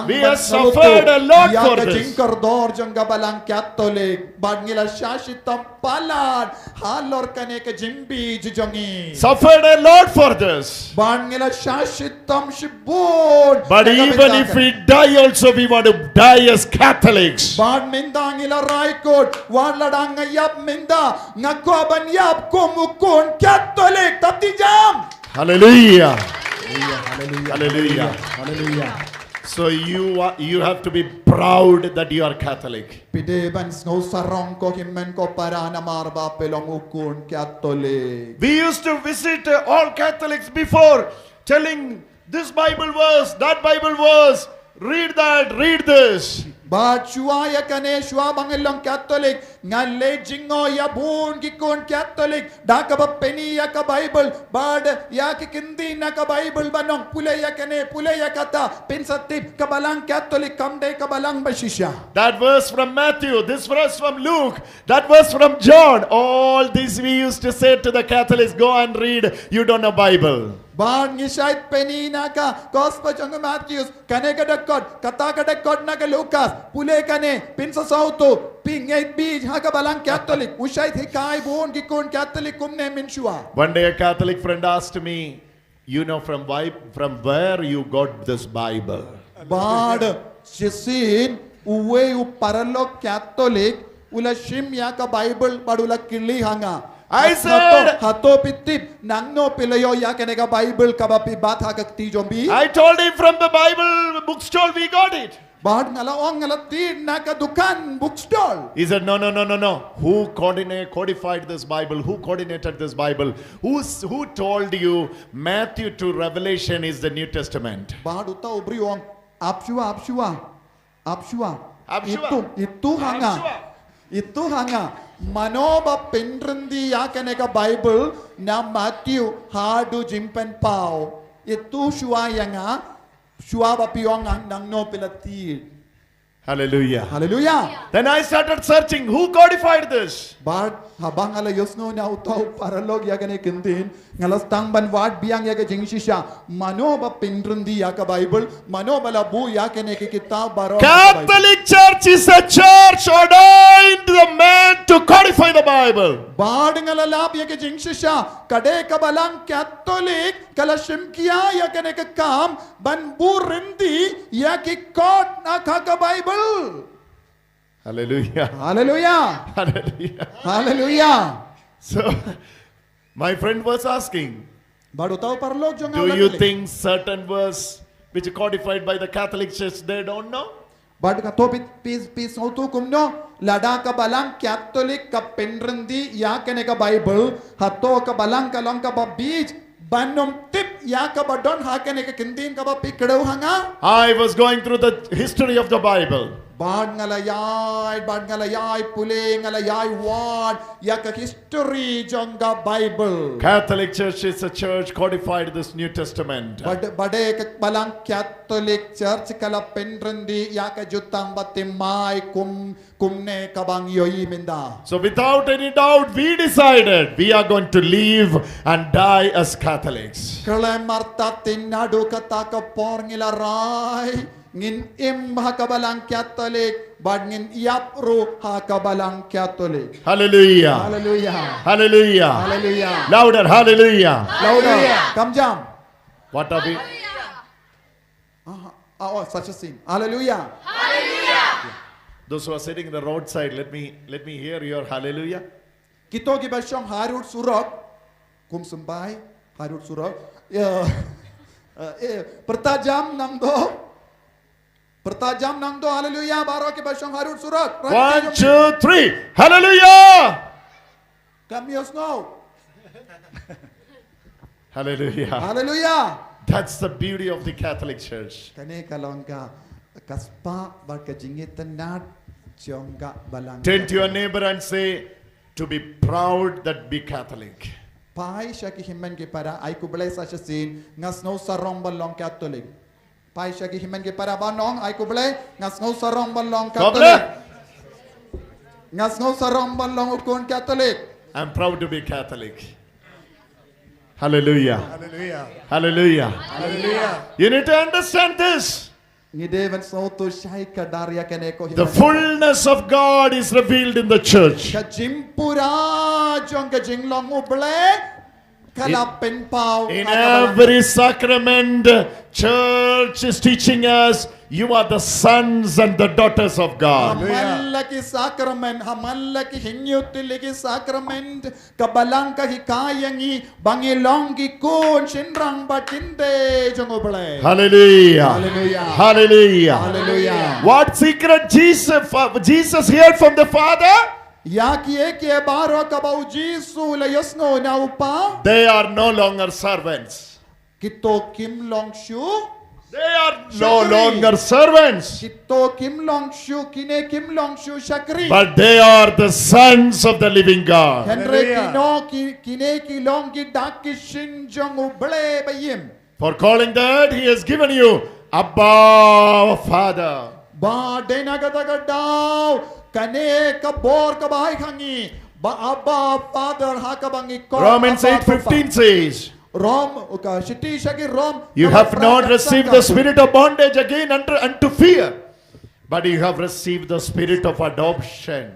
We have suffered a lot for this. Jingkardor jonga balang Catholic, bad ngila shashitam palad, halor kane ke jimbi jijongi. Suffered a lot for this. Bad ngila shashitam shibun. But even if we die also, we want to die as Catholics. Bad minda ngila raikot, wadladang ngayap minda, ngakwaban yap kumukun Catholic taptijam. Hallelujah. Hallelujah. Hallelujah. Hallelujah. So you have to be proud that you are Catholic. Pideban snow sarong ko himmen ko para na marba pelong ukun Catholic. We used to visit all Catholics before, telling this Bible verse, that Bible verse, read that, read this. Bad shua ya kane shua bangelong Catholic ngalle jingo ya bun gikon Catholic daka ba penny ya ka Bible bad ya ki kindi na ka Bible banong pule ya kane pule ya kata pensatip kabalang Catholic kamde kabalang bashisha. That verse from Matthew, this verse from Luke, that verse from John, all this we used to say to the Catholics, go and read, you don't know Bible. Bad ngisait penny na ka Gospel of Matthew kane ka dakod kata ka dakod na ka Lucas pule kane pinsa sauto pingait bij ha ka balang Catholic usait hikai bun gikon Catholic kumne minshua. One day a Catholic friend asked me, you know from where you got this Bible? Bad sisin uwe u paralog Catholic ula shim ya ka Bible badula kili hanga. I said, hato pitip nangno pilayo ya kanega Bible kabapi bat hakakti jombi. I told him from the Bible bookstore we got it. Bad ngalaong ngalatid naka dukan bookstall. He said, no. Who codified this Bible? Who coordinated this Bible? Who told you Matthew to Revelation is the New Testament? Bad uta ubriong apshua. Itu hanga. Manoba pendrendi ya kanega Bible na Matthew hadu jimpen pau. Itu shua yanga shua bapiong nang no pilatir. Hallelujah. Hallelujah. Then I started searching, who codified this? Bard habang alayos no na utaw paralog ya kane kintin ngalas tangban wad biang ya ke jingshisha mano ba pendrundi ya ka Bible mano balabu ya kane ke kitab baro. Catholic Church is a church ordained the man to codify the Bible. Bard ngalalab ya ke jingshisha kade ka balang Catholic kala shimkia ya kane ke kam ban burindi ya ki kod na ka Bible. Hallelujah. Hallelujah. Hallelujah. Hallelujah. So, my friend was asking, do do you think certain verse which is codified by the Catholic Church they don't know? But katopit pis auto kumno lada ka balang Catholic ka pendrendi ya kane ka Bible hato ka balang ka long ka ba beach banom tip ya ka ba don ha kane ka kindin ka ba pikdaw hanga. I was going through the history of the Bible. Bad ngalayay pule ngalayay wad ya ka history jonga Bible. Catholic Church is a church codified this New Testament. Bade ka balang Catholic Church kala pendrendi ya ka jutang batimay kumne kabang yoyi minda. So without any doubt we decided we are going to live and die as Catholics. Kala marta tinado kata ka porngila rai ngin im hakabalang Catholic bad ngin yapro hakabalang Catholic. Hallelujah. Hallelujah. Hallelujah. Hallelujah. Louder, hallelujah. Louder. Come jam. What are we? Oh, such a scene. Hallelujah. Hallelujah. Those who are sitting in the roadside, let me hear your hallelujah. Kito gibasyong harut surok kum sembay harut surok pertajam nang do hallelujah baro gibasyong harut surok. 1, 2, 3 hallelujah. Kamios no. Hallelujah. Hallelujah. That's the beauty of the Catholic Church. Kane kalong ka kaspa barka jingitan nat chongga balang. Turn to your neighbor and say, to be proud that be Catholic. pai sha ki himen ki para ai ku bless sa sin ngas no sarong balong Catholic pai sha ki himen ki para banong ai ku bless ngas no sarong balong Catholic ngas no sarong balong ukon Catholic. I'm proud to be Catholic. Hallelujah. Hallelujah. Hallelujah. Hallelujah. You need to understand this. The fullness of God is revealed in the church. In every sacrament, church is teaching us you are the sons and the daughters of God. Hallelujah. Hallelujah. Hallelujah. What secret Jesus heard from the Father? They are no longer servants. They are no longer servants. But they are the sons of the living God. For calling that, He has given you Abba, Father. Romans 8:15 says, you have not received the spirit of bondage again unto fear, but you have received the spirit of adoption.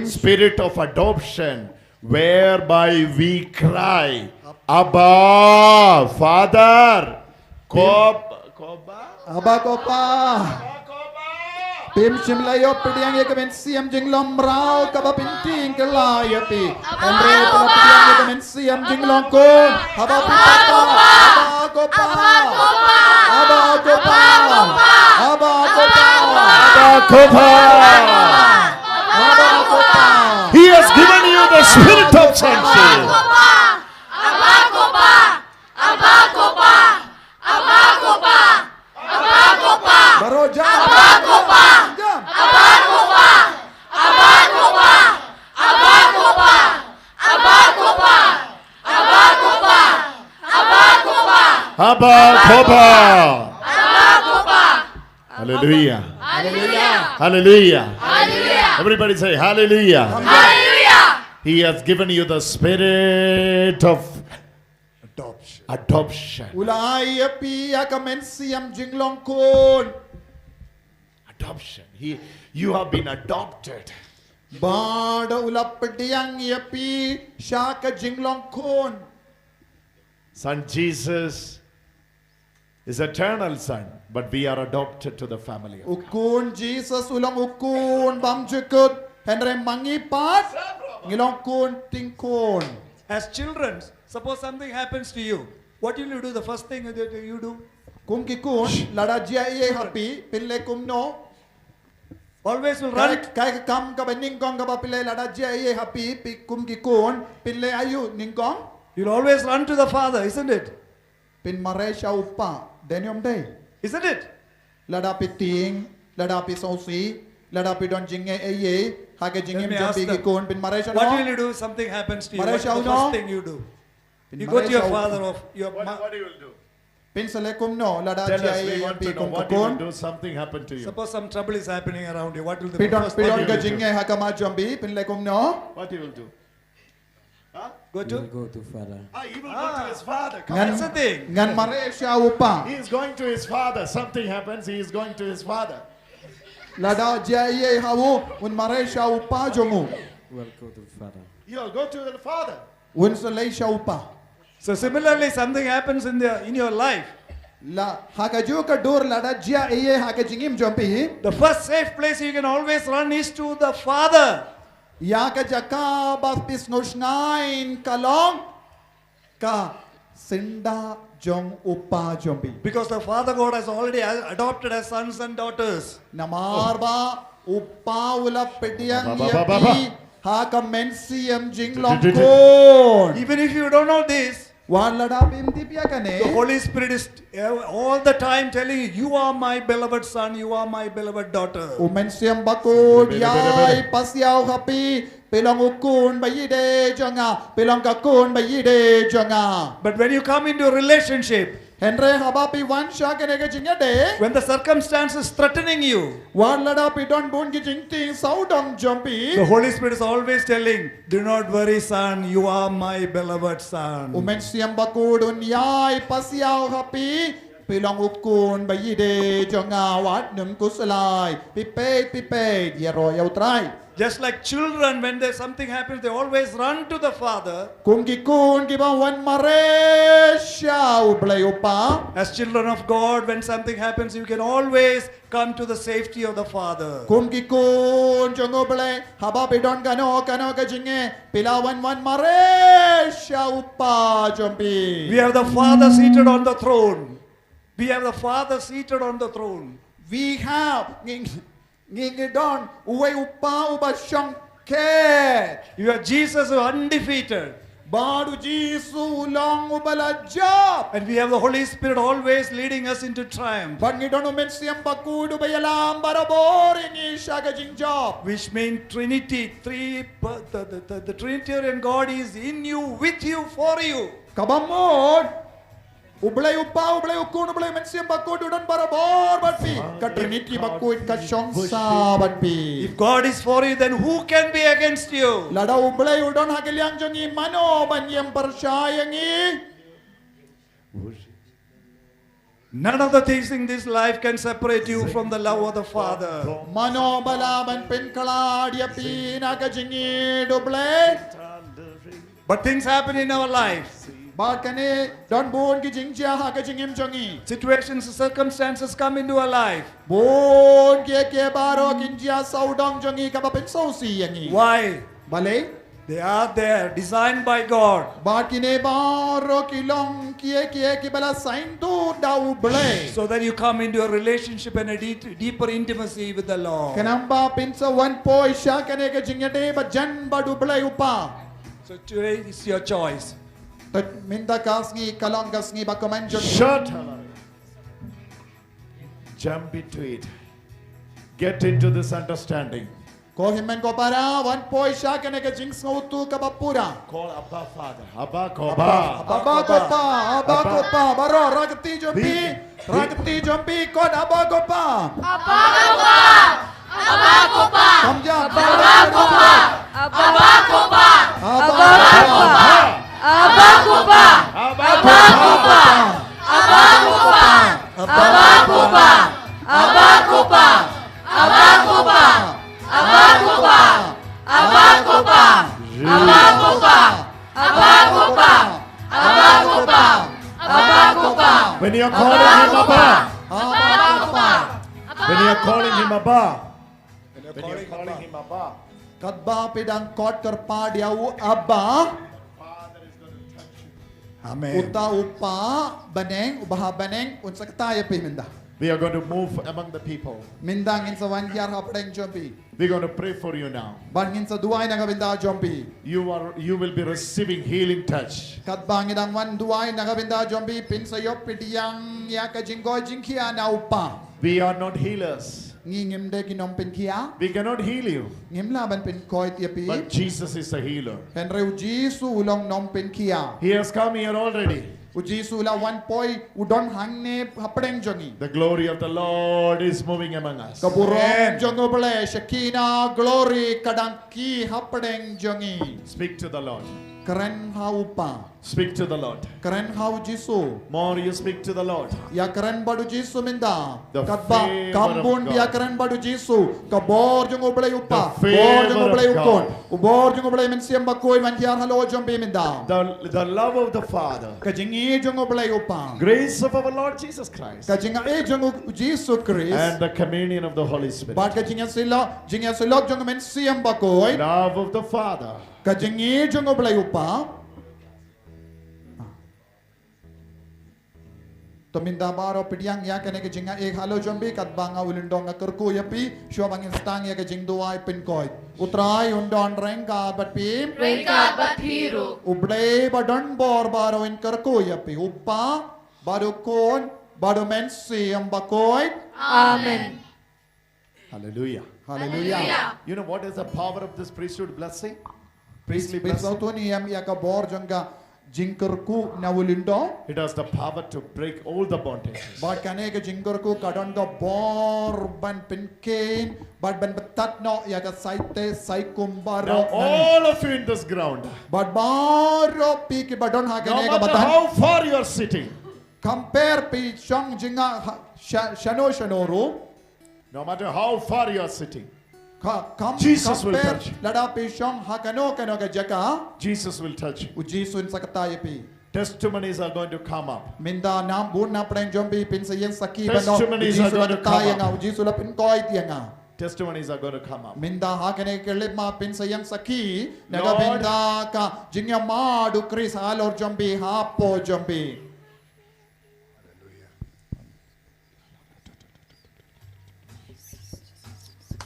Spirit of adoption, whereby we cry, Abba, Father. Pim Shimlayo Pidiang Yakaменsiam Jinglom Rao Kabapinting Kalayapi Andre Yakaменsiam Jinglong Kun Abakopa He has given you the spirit of sonship. Hallelujah. Hallelujah. Hallelujah. Everybody say hallelujah. Hallelujah. He has given you the spirit of adoption. Adoption. You have been adopted. Son Jesus is eternal son, but we are adopted to the family of God. Jesus ulang ukun bamjukut henry mangi pat ngilong kun tingkon. As children, suppose something happens to you, what will you do? The first thing that you do? Kum kikun ladajia iye happy pille kum no. Always will run. Kai kam ka beningkong ka ba pille ladajia iye happy kum kikun pille ayu ningkong. You'll always run to the Father, isn't it? Pin maresha upa denyom day. Isn't it? Ladapi ting, ladapi sosi, ladapi don jinge eye, hage jingim jambi kikun pin maresha no. What will you do if something happens to you? What's the first thing you do? You go to your father or your mother. What do you do? Pin selekum no, Tell us, we want to know what you will do. Something happened to you. Suppose some trouble is happening around you. What will the Pidon first thing pidon you ka do? jinge hakama jambi pin lekum no. What you will do? Go to? Go to Father. He will go to his father. That's the thing. Ngan maresha upa. He is going to his father. Something happens, he is going to his father. Lada jaye hawu un maresha upa jomu. Well, go to Father. You'll go to the father. Un seleisha upa. So similarly, something happens in your life. La hakaju ka dur lada jia eye hake jingim jambi. The first safe place you can always run is to the Father. Ya ka jaka bas pis nosnain kalong ka sinda jong upa jombi. Because the Father God has already adopted as sons and daughters. Namarba upa ula pediang yapi haka mensiam jinglong kon. Even if you don't know this, The Holy Spirit is all the time telling you, you are my beloved son, you are my beloved daughter. Umensiam bakod yai pasiao kapi pelong ukun bayide jonga pelong kakun bayide jonga. But when you come into a relationship, Henry habapi wan shakanega jingade. when the circumstances threatening you, Walada pidon bun ki jingting saudong jumpi. the Holy Spirit is always telling, do not worry son, you are my beloved son. Umensiam bakod unyai pasiao kapi pelong ukun bayide jonga wat num kusalai pipet yero yautrai. Just like children, when there's something happens, they always run to the father. Kung gikun gibawan maresya ublay upa. As children of God, when something happens, you can always come to the safety of the father. Kung gikun jong ublay haba pidon kano ka jinge pilawan wan maresya upa jompi. We have the father seated on the throne. We have the father seated on the throne. We have ngingidon uwe upa uba shongke. You have Jesus who is undefeated. Badu Jisu long ubala job. And we have the Holy Spirit always leading us into triumph. Bangidon umensiam bakudu bayalam baraboring ishaga jing job. Which means Trinity, the Trinitarian God is in you, with you, for you. Kabamod ublay upa ublay ukun ublay mensiam bakudu dan barabor batpi. Ka Trinity bakuit ka shongsa batpi. If God is for you, then who can be against you? Lada ublay udon hagilyang jongi mano banyam persyayangi. None of the things in this life can separate you from the love of the Father. Mano balaban penkala dia pinaka jingi doble. But things happen in our life. Bakane don bon ki jingja ha ka jingim jongi. Situations, circumstances come into our life. Bon ke baro kinjia saudong jongi ka bapen sausi yangi. Why? Bale They are there, designed by God. bakine baro kilong ki bala sain tu dau ble. So that you come into a relationship and a deeper intimacy with the Lord. Kanamba pinsa one poi sha kane ka jingyade ba jan ba du ble upa. So today is your choice. Tat minda kasngi kalong kasngi ba komen jongi. Shut up. Jump into it. Get into this understanding. Ko himen ko para one poi sha kane ka jing sautu ka bapura. Call Abba Father. Abba Koba. Aba ko pa baro ragti jompi kon aba ko pa. Kamja aba ko When you're calling him Abba. When you're calling him Abba. When you're calling him Abba. Kadba pidang kot kerpa diau aba. Father is going to touch you. Amen. Uta upa baneng ubaha baneng unsa kataya piminda. We are going to move among the people. Mindang in sa wan yar hapdeng jompi. We're going to pray for you now. Bangin sa duay na kabinda jompi. You will be receiving healing touch. Kadbang idang wan duay na kabinda jompi pinsayop pitiyang ya ka jinggoy jingkia na upa. We are not healers. Ngingim de kinom pinkia. We cannot heal you. Ngim laban pin koy tiapi. But Jesus is a healer. Henry Jisu ulong nom pinkia. He has come here already. Jisu la one poi udon hangne hapdeng jongi. The glory of the Lord is moving among us. Kaburong jongo bale Shekina glory kadangki hapdeng jongi. Speak to the Lord. Keren haupa. Speak to the Lord. Keren hau Jisu. More you speak to the Lord. Ya keren badu Jisu minda. The Kadba favor kambun of God. ya keren badu Jisu. Kabor jongo bale upa. The Bor favor jongo bale of ukon. God. Ubor jongo bale mensiam bakoy man yar halo jombe minda. The love of the Father. Kajingi jongo bale upa. Grace of our Lord Jesus Christ. Kajinga e jongo Jisu Christ. And the communion of the Holy Spirit. Bat kajinga sila jongo mensiam bakoy. Love of the Father. Kajingi jongo bale upa. Tominda baro pidyang ya kene ke jinga ek halo jombi kat banga ulindong nga kerku yapi shua bangin stang ya ke jing duwai pinkoi utrai undon rengka bat pim Rengka Bathiru. uble badon bor baro in kerku yapi upa baro kon baro mensi ambakoi. Amen. Hallelujah. Hallelujah. You know what is the power of this priesthood blessing? Priestly Priest blessing. auto ni yam ya ka bor janga jing kerku na ulindong It has the power to break all the bondages. Bad kane ke jingor ko kadon do bor ban pinkin bad ban betat no ya ka saite sai Now kumbaro all of you in this ground, bad baro pi ke badon ha no kane ka matter batan how far you are sitting, compare pi chong jinga shano ru no matter how far you are sitting, come Jesus will compare touch you. lada pi chong ha kano ka jaka Jesus will touch you. uji sun sakata pi Testimonies are going to come up. minda nam bun na preng jombi pin sayen saki bano Testimonies uji are going to come sulataya nga up. uji sulapin koi tianga Testimonies are going to come up. Minda hakane kelip ma pinsayang saki naga Lord. binda ka jingya madu Chris halor jombi hapo jombi.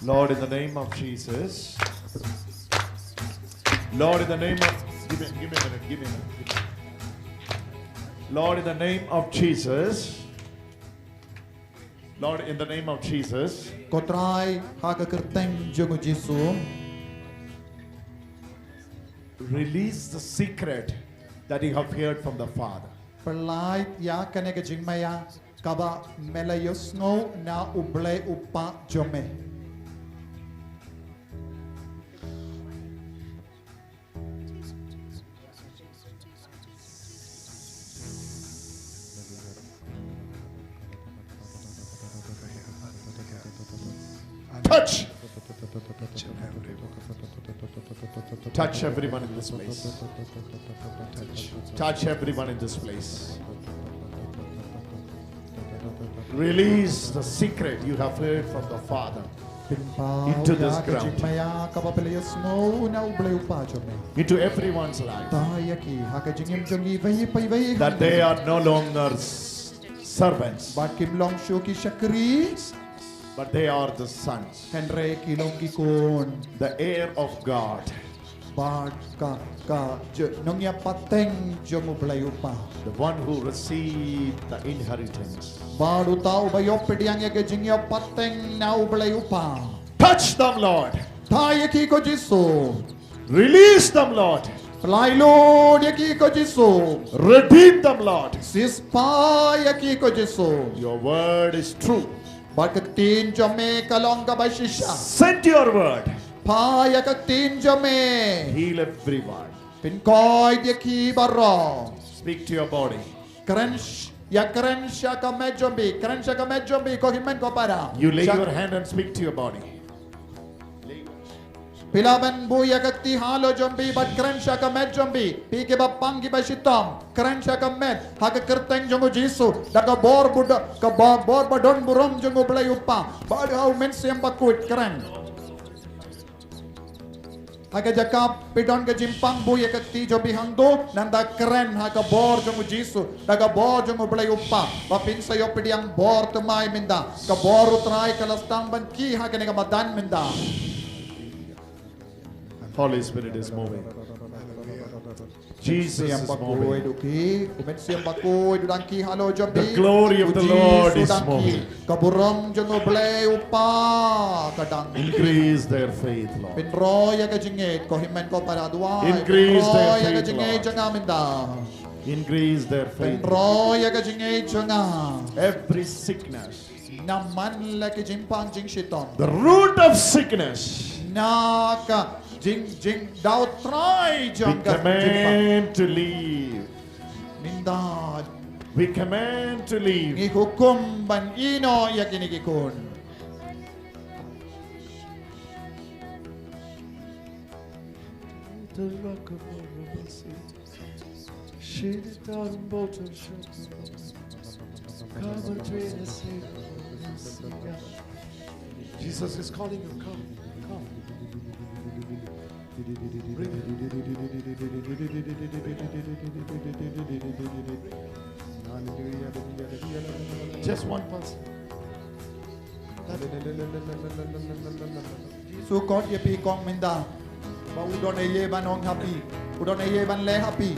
Lord, in the name of Jesus. Lord, in the name of... Give me a minute, give me a minute. Lord, in the name of Jesus. Lord, in the name of Jesus. Kotrai hakakerteng jongu Jisu Release the secret that you have heard from the Father. perlait ya kane ke jingmaya kaba melayos ngo na uble upa jome. Touch! Touch everyone in this place. Touch everyone in this place. Release the secret you have heard from the Father Pinpao Into this ya ke ground. jingmaya kaba melayos ngo na uble upa jome. into everyone's life. Tayaki haka jingim jongi vei pai vei That they are no longer servants, Bad kim long shuki shakri but they are the sons, Henry kilong kikon. the heir of God, Bad ka nong ya pateng jomu blayupa. the one who received the inheritance. Baru tau bayo pediang ya ke jingya pateng na blayupa. Touch them, Lord. Taya ki ko Jisu. Release them, Lord. Pelailo dia ki ko Jisu. Redeem them, Lord. Sispa ya ki ko Jisu. Your word is true. Bad kaktin jome kalong ka bashisha. Send your word. Pa ya kaktin jome. Heal everyone. Pinkoy dia ki baro. Speak to your body. Crunch ya crunch ya ka medjombi. Crunch ya ka medjombi ko himen ko para. You lay your hand and speak to your body. Pilaban buya kakti halo jombi bat crunch ya ka medjombi. Pike ba panggi ba shitom. Crunch ya ka med. Haka kerteng jongo Jisu. Daga bor buda ka bor badon burom jongo blayupa. Bad how men siyam bakut keren. Haka jaka pidon ka jimpang buya kakti jombi hangdo. Nanda keren haka bor jongo Jisu. Daga bor jongo blayupa. Bapin sayo pidiang bor tumay minda. Ka bor utray kalastang banki haka ni ka madan minda. Holy Spirit is moving. Jesus Siyam is bakoy moving. duki, umet siyam bakoy dudangki halo jombi. The glory of the Lord is moving. Kaburam jongo blay upa kadang. Increase their faith, Lord. Pinroy ya kajingit ko himen ko para duwai. Increase their Pinroy ya faith, kajingit Lord. jangamin da. Increase their faith. Pinroy ya kajingit janga. Every sickness, Naman la kajimpang jing shiton. the root of sickness, Naka jing daw try we jang jimpang. command to leave. Mindad. We command to leave. Ihukum ban ino ya kinikikon. The rock of our shade it down bottom Jesus is calling you, come, come. Bring Just one person. Jisu kot ye pi kong minda. Ba udon ye ban ong happy. Udon ye ban le happy.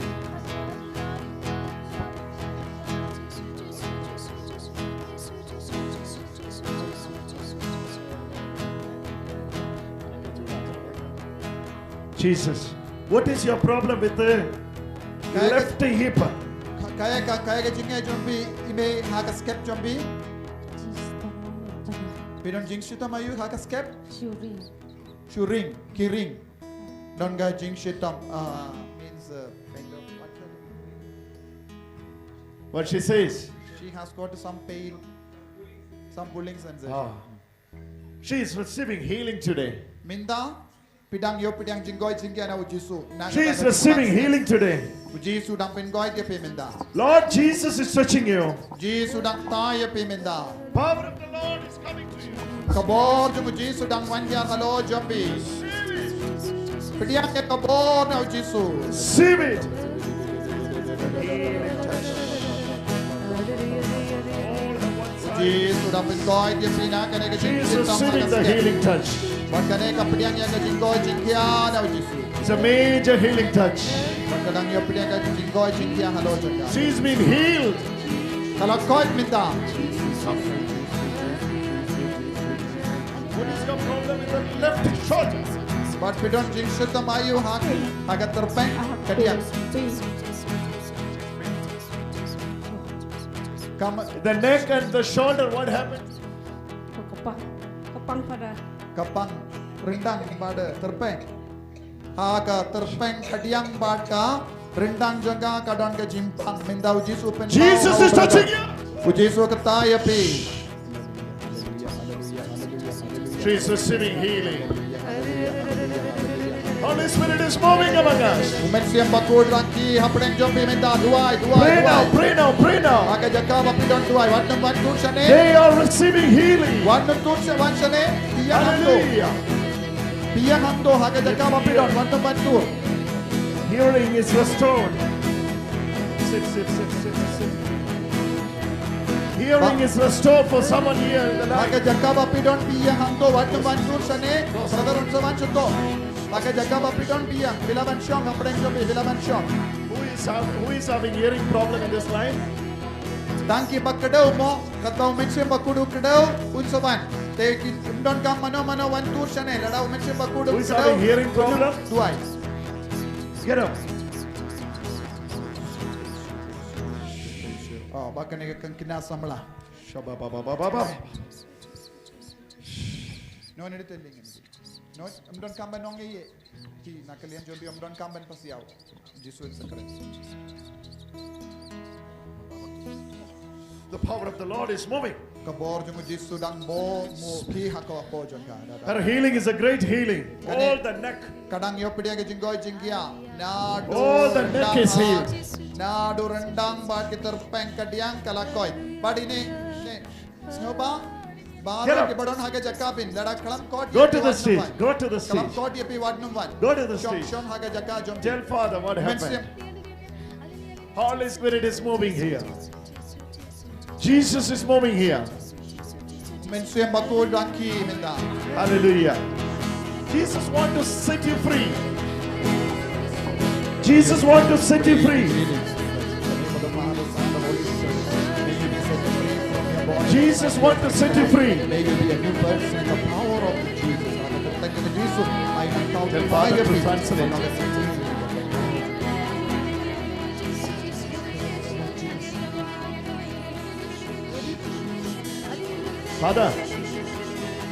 Jesus, what is your problem with the left hip? Kaya ka jinge jombi ime haka skep jombi. Pidon jing shitam ayu haka skep. Shuring, kiring. Don ga jing shitam means kind of What she says? she has got some pain, some pulling sensation. She is receiving healing today. Minda pidang yo pidang jinggoy jingya na ujisu. She is receiving healing today. Ujisu dang pingoy ke pe minda. Lord Jesus is touching you. Jisu dang tayo pe minda. Power of the Lord is coming to you. Kabor jung Jisu dang wanya kalo jombi. Pidang ke kabor na ujisu. Receive it. Jisu dang pingoy ke pina kane ke She is jinggoy receiving the healing touch. Wan kane ka pidang ya ke jinggoy jingya na ujisu. It's a major healing touch. Wan kadang yo pidang ka jinggoy jingya halo jongga. She's been healed. Kalau koit minda. What is your problem with the left shoulder? But pidon jing shitam ayu haki haga terpeng kadiak. Come The neck and the shoulder, what happened? Kepang pada. kapang rendang pada terpeng. Haga terpeng kadiang pada rendang jangga kadon ke jimpang minda uji supen. Jesus is touching you. Uji su ketaya pi. She is receiving healing. Holy Spirit is moving among us. Umen siam bakul rangki hapeng jombi minda duai. Pray now, pray now, pray now. Haga jaka bapidon duai. Wan tur shane. They are receiving healing. Wan tur shane. Dia hando. Hallelujah. Dia hando haga jaka bapidon. Wan tur. Hearing is restored. Sit. Hearing is restored for someone here in the night. Haga jaka bapidon dia hando. Wan tur shane. Sadarun saman chuto. Haga jaka bapidon dia. Bilaban shong hapeng jombi bilaban shong. Who is having hearing problem in this line? Tangki bakadau mo katau mense bakudu kadau unsawan. Te don kam mano wan tur shane. Ladau mense bakudu Who is having hearing problem? Duai. Get up. Oh, baka ni kena samla. Shabba-ba-ba-ba-ba-ba. No ni telling him. No, don kamban nong ye. Ki nakalian jombi don kamban pasiaw. Jisu secret. The power of the Lord is moving. Kabor jung Jisu dang bo mo ki hako po jongka. Her healing is a great healing. All the neck. Kadang yo pedia ke jinggoy jingkia. Na do. All the neck is healed. Na do rendang bad ki terpeng kadiang kalakoy. Bad ini snoba. Get up. Baru ke badon hage jakapin. Lada kalam kot. Go to the stage. Go to the Kalam stage. kot ye pi wad numwan. Go to the stage. Shong hage jaka jom. Tell Father what happened. Mensiam. Holy Spirit is moving here. Jesus is moving here. Mensiam bakul rangki minda. Hallelujah. Jesus wants to set you free. Jesus wants to set you free. Jesus wants to set you free. May you be a new person in the power of Jesus. Thank you, Jesus. I encounter Tell Father fire to free. translate. Father,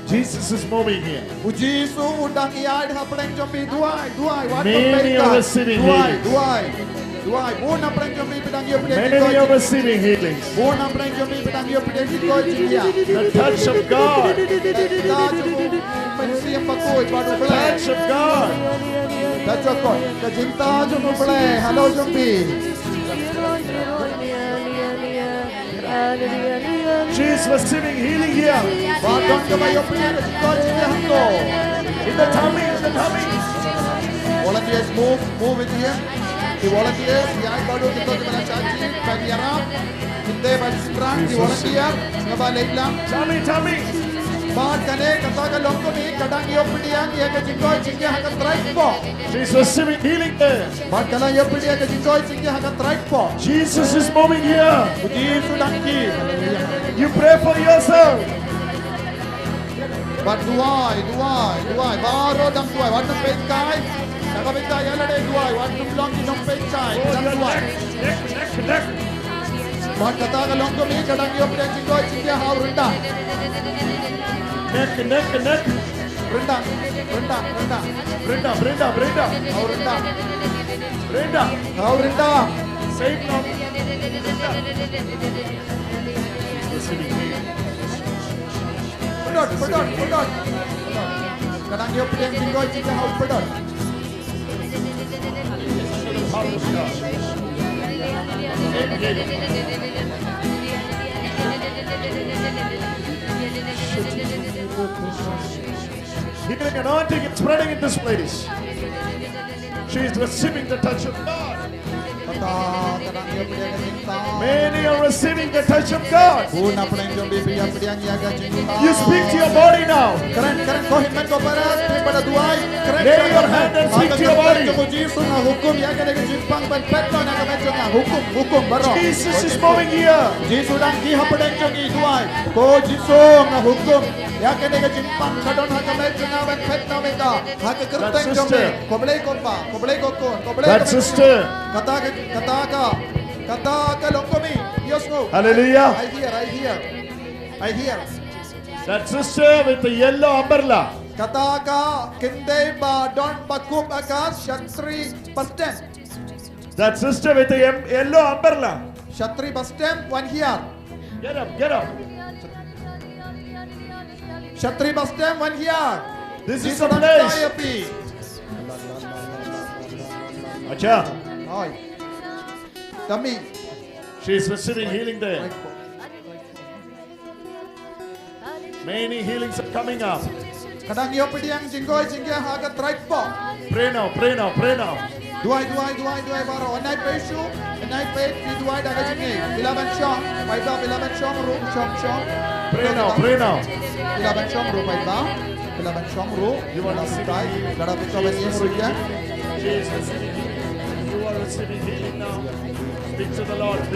Jesus is moving here. Ujisu udang iad hapeng jombi duai. Many are receiving healing. Duai. Bona preng jombi pedang yo pedang. Many are receiving healings. Bona preng jombi pedang yo pedang koi jingia. The touch of God. Mensiam bakul baru belai. Touch of God. Touch of God. Kajinta jombi belai. Hello jombi. She is receiving healing here. Badon kebay yo pedang koi jingia hando. In the tummy, in the tummy. Volunteers move with him. The volunteers, the I baru kita kepada caci, bagi Arab, Inde ba strang di volunteer ngaba leilam Tummy. Bad kane kataga longko mi kadang yopidiang yaga jingoi jingge haka strike po. She's receiving healing there. Bad kala yopidiang yaga jingoi jingge haka strike po. Jesus is moving here. Puji sudangki. You pray for yourself. Bad duwai. Baro dam duwai. What the page kai? Nakabita yalade duwai. What the long ki dam page kai? Dam duwai. Neck. Bad kataga longko mi kadang yopidiang jingoi jingge hau renda. Neck. Renda. Hau renda. Same now. Pedot. Kadang yopidiang jingoi jingge hau pedot. Healing anointing is spreading in this place. She is receiving the touch of God. Kadang yopidiang jingta. Many are receiving the touch of God. Una pedang jombi yopidiang yaga jingta. You speak to your body now. Keren ko himmet ko paras pada duai. Lay your hand and speak to your body. Jesus na hukum yaga nega jimpang ban petlo na kametjo nga hukum baro. Jesus is moving here. Jesus dang ki hapadang jongi duai. Ko Jesus na hukum yaga nega jimpang kadon ha kametjo nga ban petlo meka. Ha ke kerteng jombi. Ko belai ko kon. That sister. Kata longkomi. Yes no. Hallelujah. I hear. That sister with the yellow umbrella. Kataka kinde ba don bakup akas Shatri Bastem. That sister with the yellow umbrella. Shatri Bastem one here. Get up. Shatri Bastem one here. This is the place. Acha. Oi. Dummy. She is receiving healing there. Many healings are coming up. Kadang yopidiang jinggoy jingge haga trike po. Pray now. Duai baro. Anai peshu. Anai pe di duai daga jinge. Bilaban shong. Paiba bilaban shong ru shong. Pray now. Bilaban shong ru paiba. Bilaban shong ru. You want to see Dai. Kada pito ba niya ru ya? Jesus. You are receiving healing now. Speak to the Lord. What's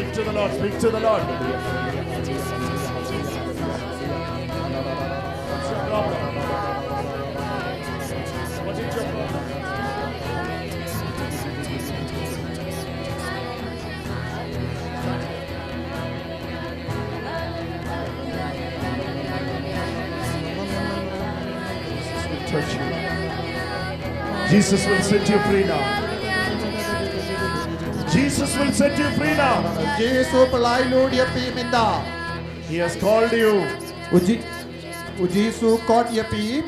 your problem? What is your problem? Touch you. Jesus will set you free now. Jesus pelai lu dia pi minda. He has called you. Jesus called dia pi.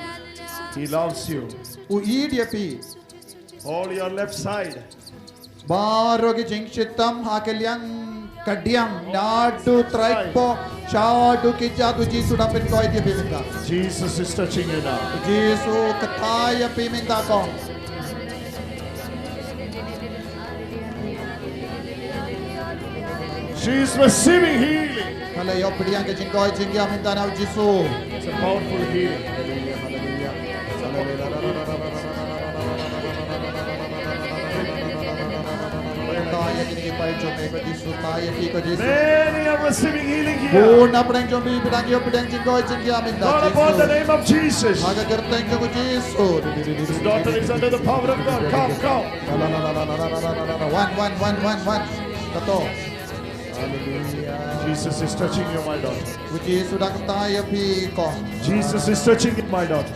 He loves you. Ui dia pi. Hold your left side. Baro ki jingchitam hakelyang kadyang nadu traik po chadu ki jadu Jesus dapat koi dia pi minda. Jesus is touching you now. Jesus kataya pi minda ko. She is receiving healing. Kala yo pidiyang ke jinggoy jingya minda na Jesus. It's a powerful healing. Many are receiving healing here. Call upon the name of Jesus. His daughter is under the power of God. Come. One. Jesus is touching you, my daughter. Jesus is touching you, my daughter.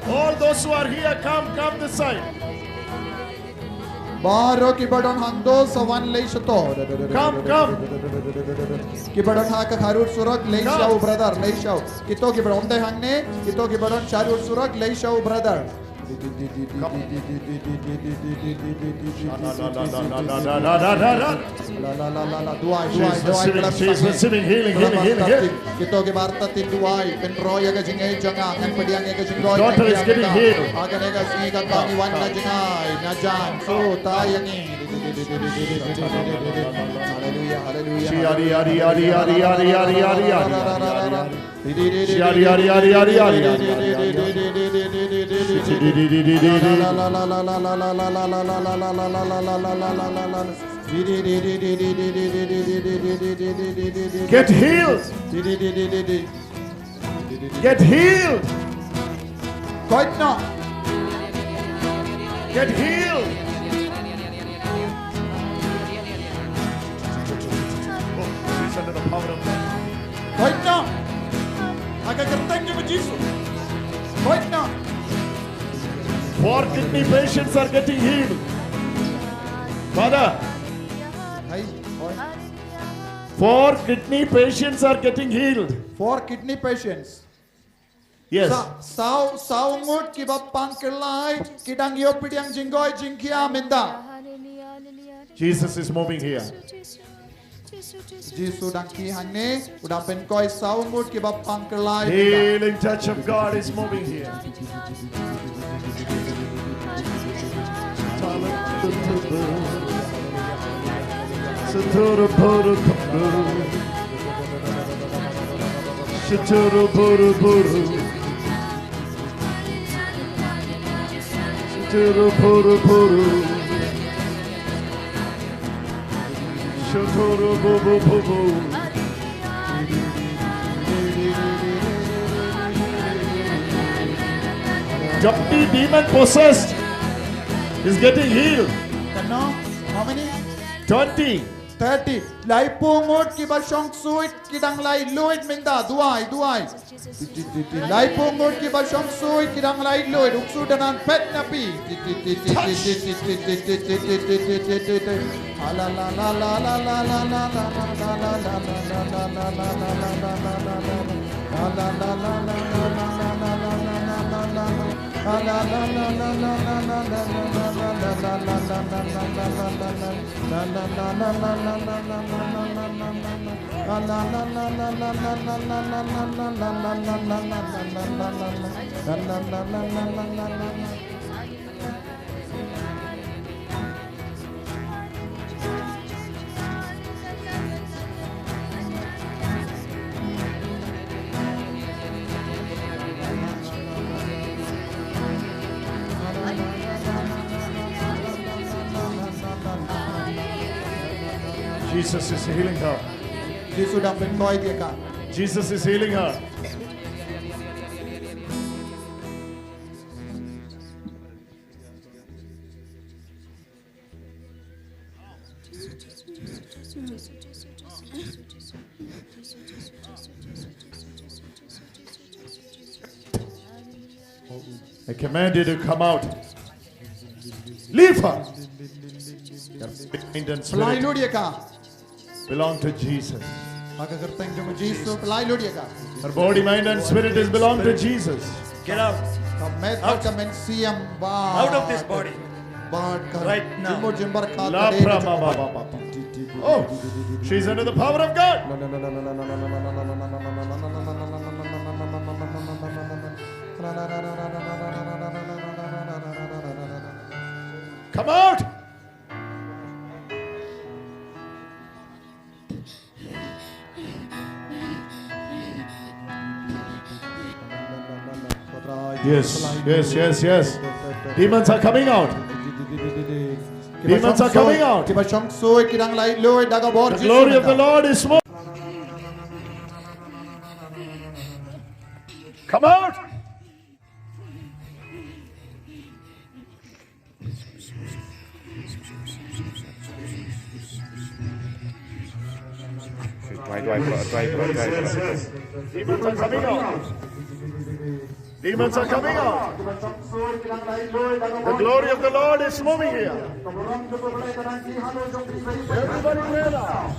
All those who are here, come this side. Baro kibadon hando sawan lei shato. Come. Kibadon haka harur surak lei shau brother lei shau. Kito kibadon onde hangne kito kibadon charur surak lei shau brother. She's receiving healing. Kito ke barta tin duai pen roya ga jingai janga kan pediang ga jingoy. Daughter is getting healed. Aga ne ga singi ka bangi wan na jingai na jan so tayangi. Hallelujah, hallelujah. Yari yari yari yari yari yari yari yari yari yari yari yari yari Get healed. Get healed. Right now. Get healed. Oh, she's under the power of God. Right now. Thank you for Jesus. Right now. 4 kidney patients are getting healed. Father, Hey, 4 kidney patients are getting healed. 4 kidney patients. Yes. Sao ngut ki ba pangkelai kidang yo pidiang jinggoy jingkia minda. Jesus is moving here. Jisu dang ki hane udah penkoi sao ngut ki ba pangkelai. Healing touch of God is moving here. Jockey demon possessed is getting healed. Kano? How many? 20. 30. Lai pungut ki ba shong suit kidang lai luit minda duai. Lai pungut ki ba shong suit kidang lai luit uksu danan pet napi. La la la la la la la la Jesus is healing her. Jisu dang penkoi dia ka. Jesus is healing her. I command you to come out. Leave her. Your mind and Pelai spirit lu dia ka. belong to Jesus. Maka kerteng jemu Jisu pelai lu dia ka. Her body, mind and spirit is belong to Jesus. Get out. Kamet kamen siam ba. Out of this body. Bad ka. Right now. Jimbo jimbar ka. La pra ma ba ba ba. Oh, she's under the power of God. Come out. Yes. Demons are coming out. Demons are coming out. Kiba shong soy kidang lai loy daga bor. The glory of the Lord is small. Come out. Demons are coming out. Demons are coming out. The glory of the Lord is moving here. Everybody pray now.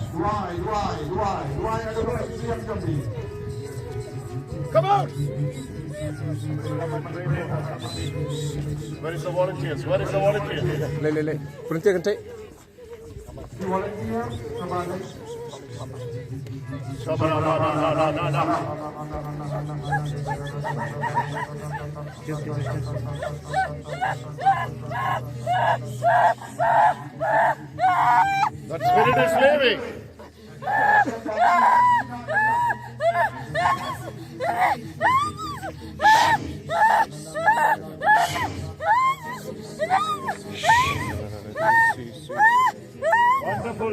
Come out. Where is the volunteers? Where is the volunteers? Le. Volunteer kan cek. That spirit is leaving. Wonderful.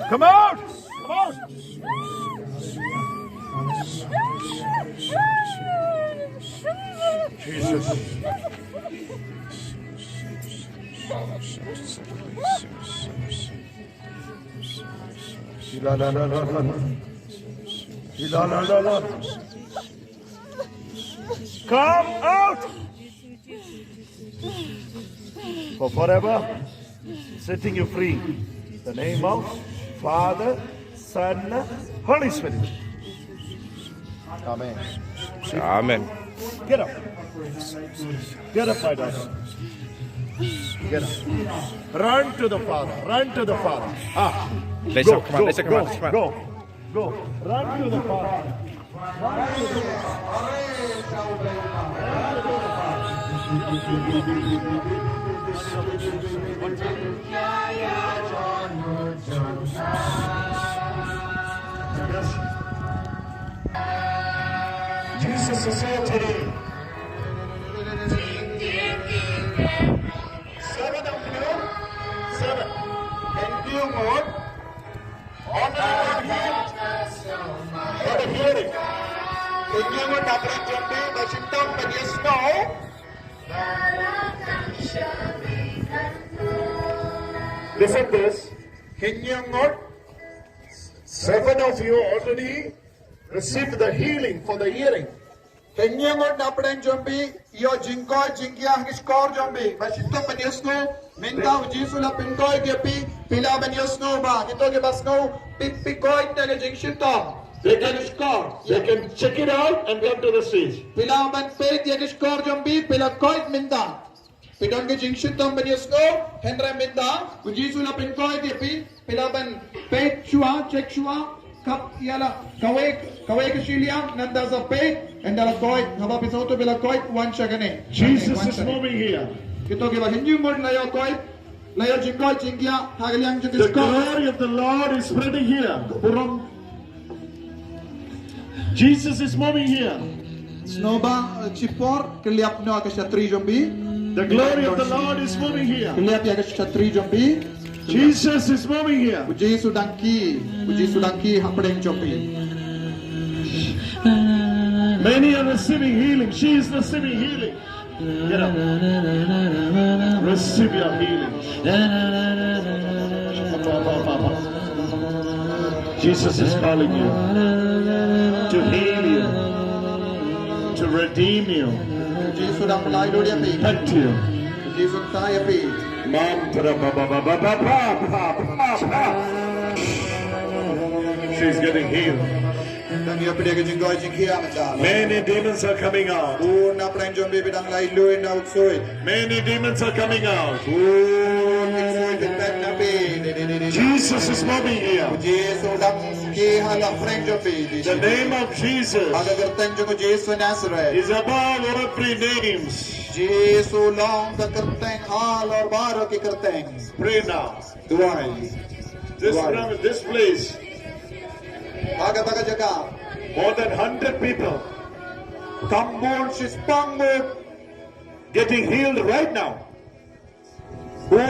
Come out! Come out! Jesus. Come out! For forever, setting you free. In the name of Father, Son, Holy Spirit. Amen. Amen. Get up. Get up, my daughter. Get up. Run to the Father. Run to the Father. Ah. Let's come on. Let's come on. Let's come on. Go. Go. Run to the Father. Run to the Jesus is here today. 7 of you, 7. And you more. Honor him for the hearing. Can you not operate your day by symptom when you snow? Listen this. Can you not? 7 of you already received the healing for the hearing. Can you not operate your day? Yo jinko jinkia hiskor jombi. By symptom when you snow. Minta ujisula pintoy gepi pila when you snow ba. Ito ke bas snow pipikoy na ke jingshito. They can score. They can check it out and come to the stage. Pila man pay the score jombi pila koy minta. Pidon ke jingshito when you snow. Henry minta ujisula pintoy gepi pila man pay chua check chua. Kap yala kawek kasilia nanda sa pay and dala koy haba pisoto pila koy one chagane. Jesus is moving here. Kito ke ba hindi mo na yo koy. Layo jingkoy jingkia hagaliang jingkis. The glory of the Lord is spreading here. Purom. Jesus is moving here. Snoba chipor keliap no akashatri jombi. The glory of the Lord is moving here. Keliap ya akashatri jombi. Jesus is moving here. Puji sudangki hapadeng jombi. Many are receiving healing. She is receiving healing. Get up. Receive your healing. Jesus is calling you to heal you, to redeem you, protect you. She's getting healed. Many demons are coming out. Many demons are coming out. Jesus is moving here. The name of Jesus is above every name. Pray now. This place, more than 100 people getting healed right now. Her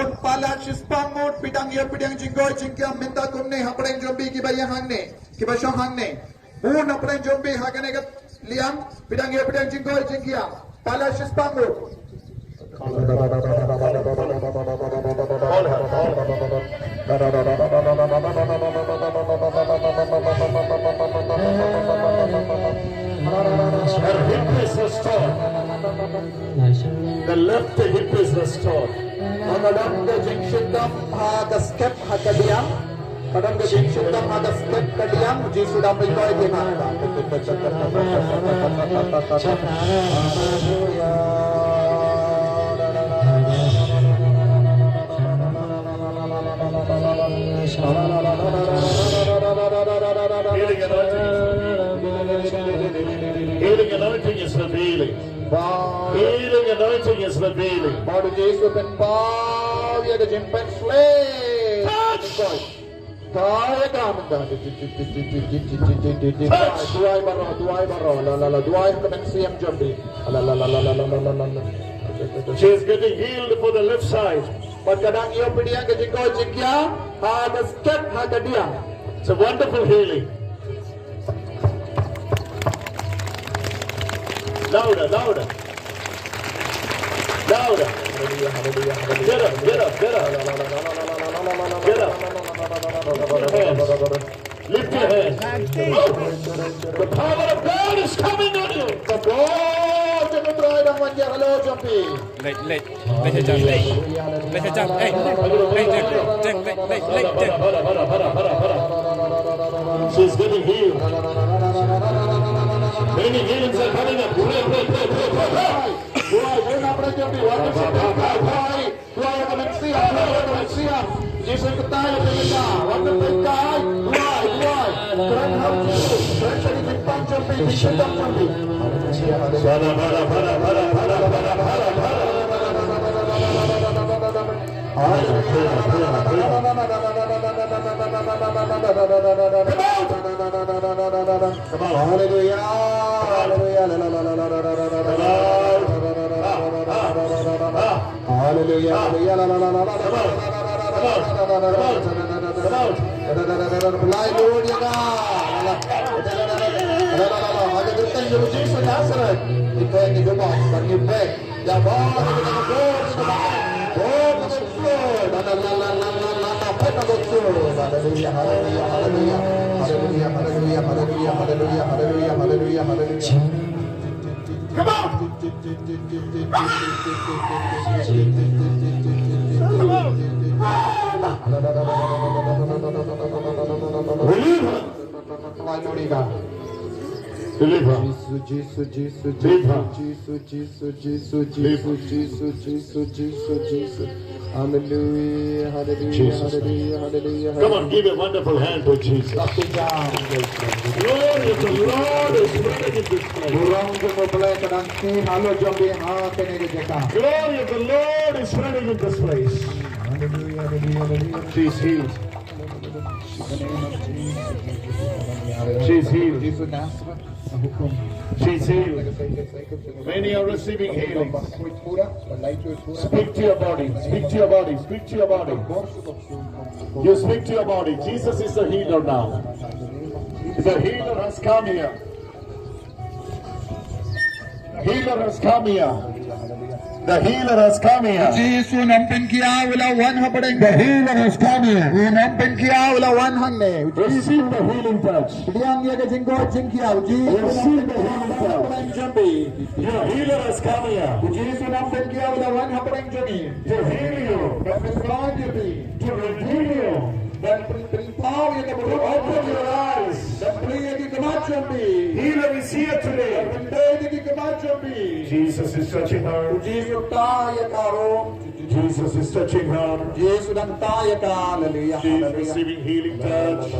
hip is restored. The left hip is restored. Kadang kejing sudah ada step kediang, Ji sudah berdoa di mana? Healing anointing is revealing. Healing anointing is revealing. Baru Yesus penpau ya kejing penslay. Kaya kamu dah. Duai baro, la duai kemen siam jambi. She is getting healed for the left side. Kadang ia pidiang kejing kau jingkia, ada step ada dia. It's a wonderful healing. Louder, louder. Louder. Get up, get up, get up. Get up. Lift your hands. The power of God is coming on you. She's getting healed. Many healings are coming up. Hallelujah. Come on! Deliver. Hallelujah, hallelujah, Jesus. hallelujah, hallelujah. Come on, give a wonderful hand to Jesus. Glory of the Lord is running in this place. Glory of the Lord is running in this place. She's healed. She's healed. She's healed. Many are receiving healing. Speak to your body. Speak to your body. Speak to your body. You speak to your body. Jesus is the healer now. The healer has come here. Healer has come here. The healer has come here. The healer has come here. Receive the healing touch. Receive the healing touch. Your healer has come here. To heal you. To redeem you. To open your eyes. Healer is here today. Jesus is touching her. Jesus is touching her. She is receiving healing touch.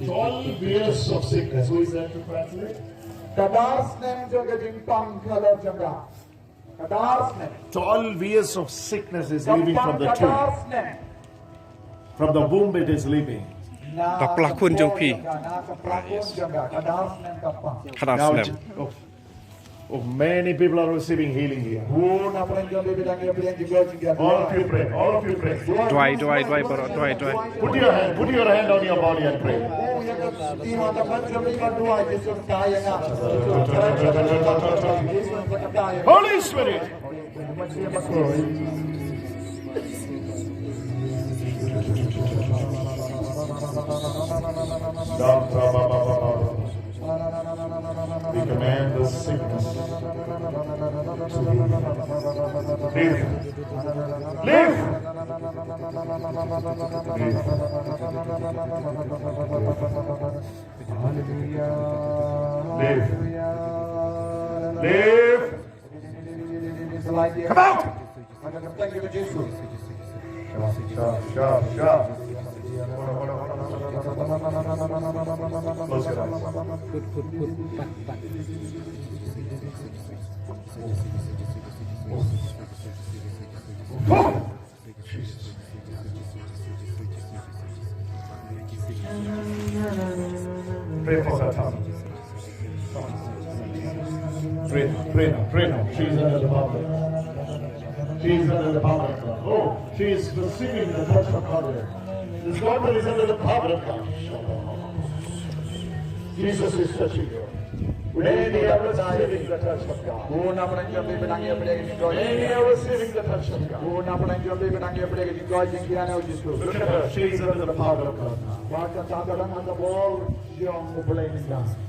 12 years of sickness. Who is that to translate? 12 years of sickness is leaving from the tomb. From the womb it is leaving. Now, many people are receiving healing here. All of you pray. All of you pray. Duai. Put your hand on your body and pray. Holy Spirit. We command the sickness to leave. Leave. Live. Come out. Thank you, Jesus. Sharp. Close your eyes. Jesus. Pray for Satan. Pray now. She's under the power. She's under the power of God. Oh, she's receiving the touch of God. This daughter is under the power of God. Jesus is touching her. Many are receiving the touch of God. Many are receiving the touch of God. Look at her. She's under the power of God.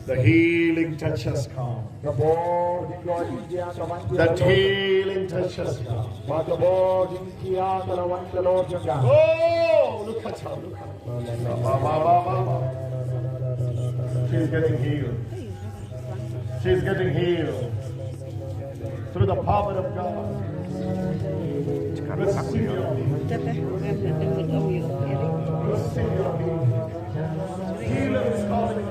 The healing touch has come. That healing touch has come. Oh, look at her. She's getting healed. She's getting healed through the power of God. Receive your healing. Receive your healing. Healer is calling you.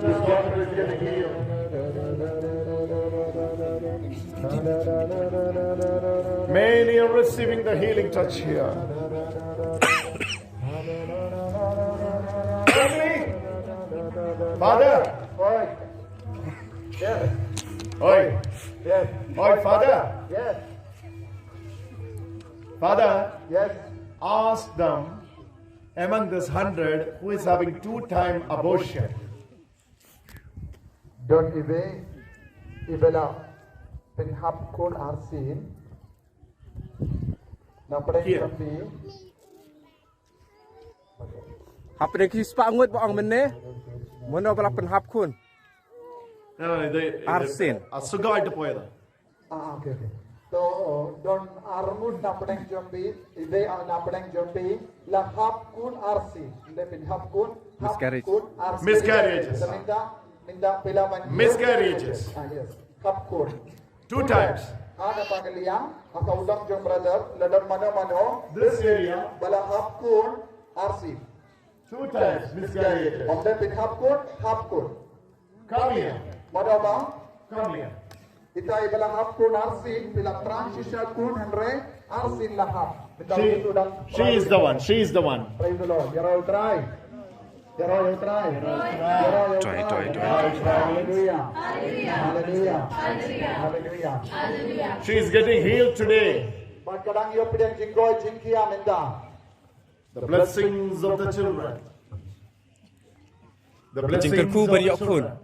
This daughter is getting healed. Many are receiving the healing touch here. Father. Oi. Yes. Oi. Yes. Oi, Father. Yes. Father. Yes. Ask them among this 100 who is having 2-time abortion. Don't even Ibela Penhap Kod Arsin. Here. Hap de kis pangut bang mene. Mono bala penhap kun. No, Arsin. Sugai to poeda. Okay. So, don't armud napadang jumpi, they are napadang jumpi, la hap kun arsi, le penhap kun, Miscarriage. Miscarriages. Minda pilaman. Miscarriages. Yes. Hap kun. 2 times. Ada pangaliang, akaulang jom brother, ladang mano. This area. Bala hap kun arsi. 2 times miscarriages. Om le penhap kun. Come here. Madama. Come here. Ita ibala hap kun arsin, bila transisha kun henre arsin lahap. She is the one. She is the one. Praise the Lord. Yarau try. Try. Hallelujah. She is getting healed today. The blessings of the children. The blessings of the children.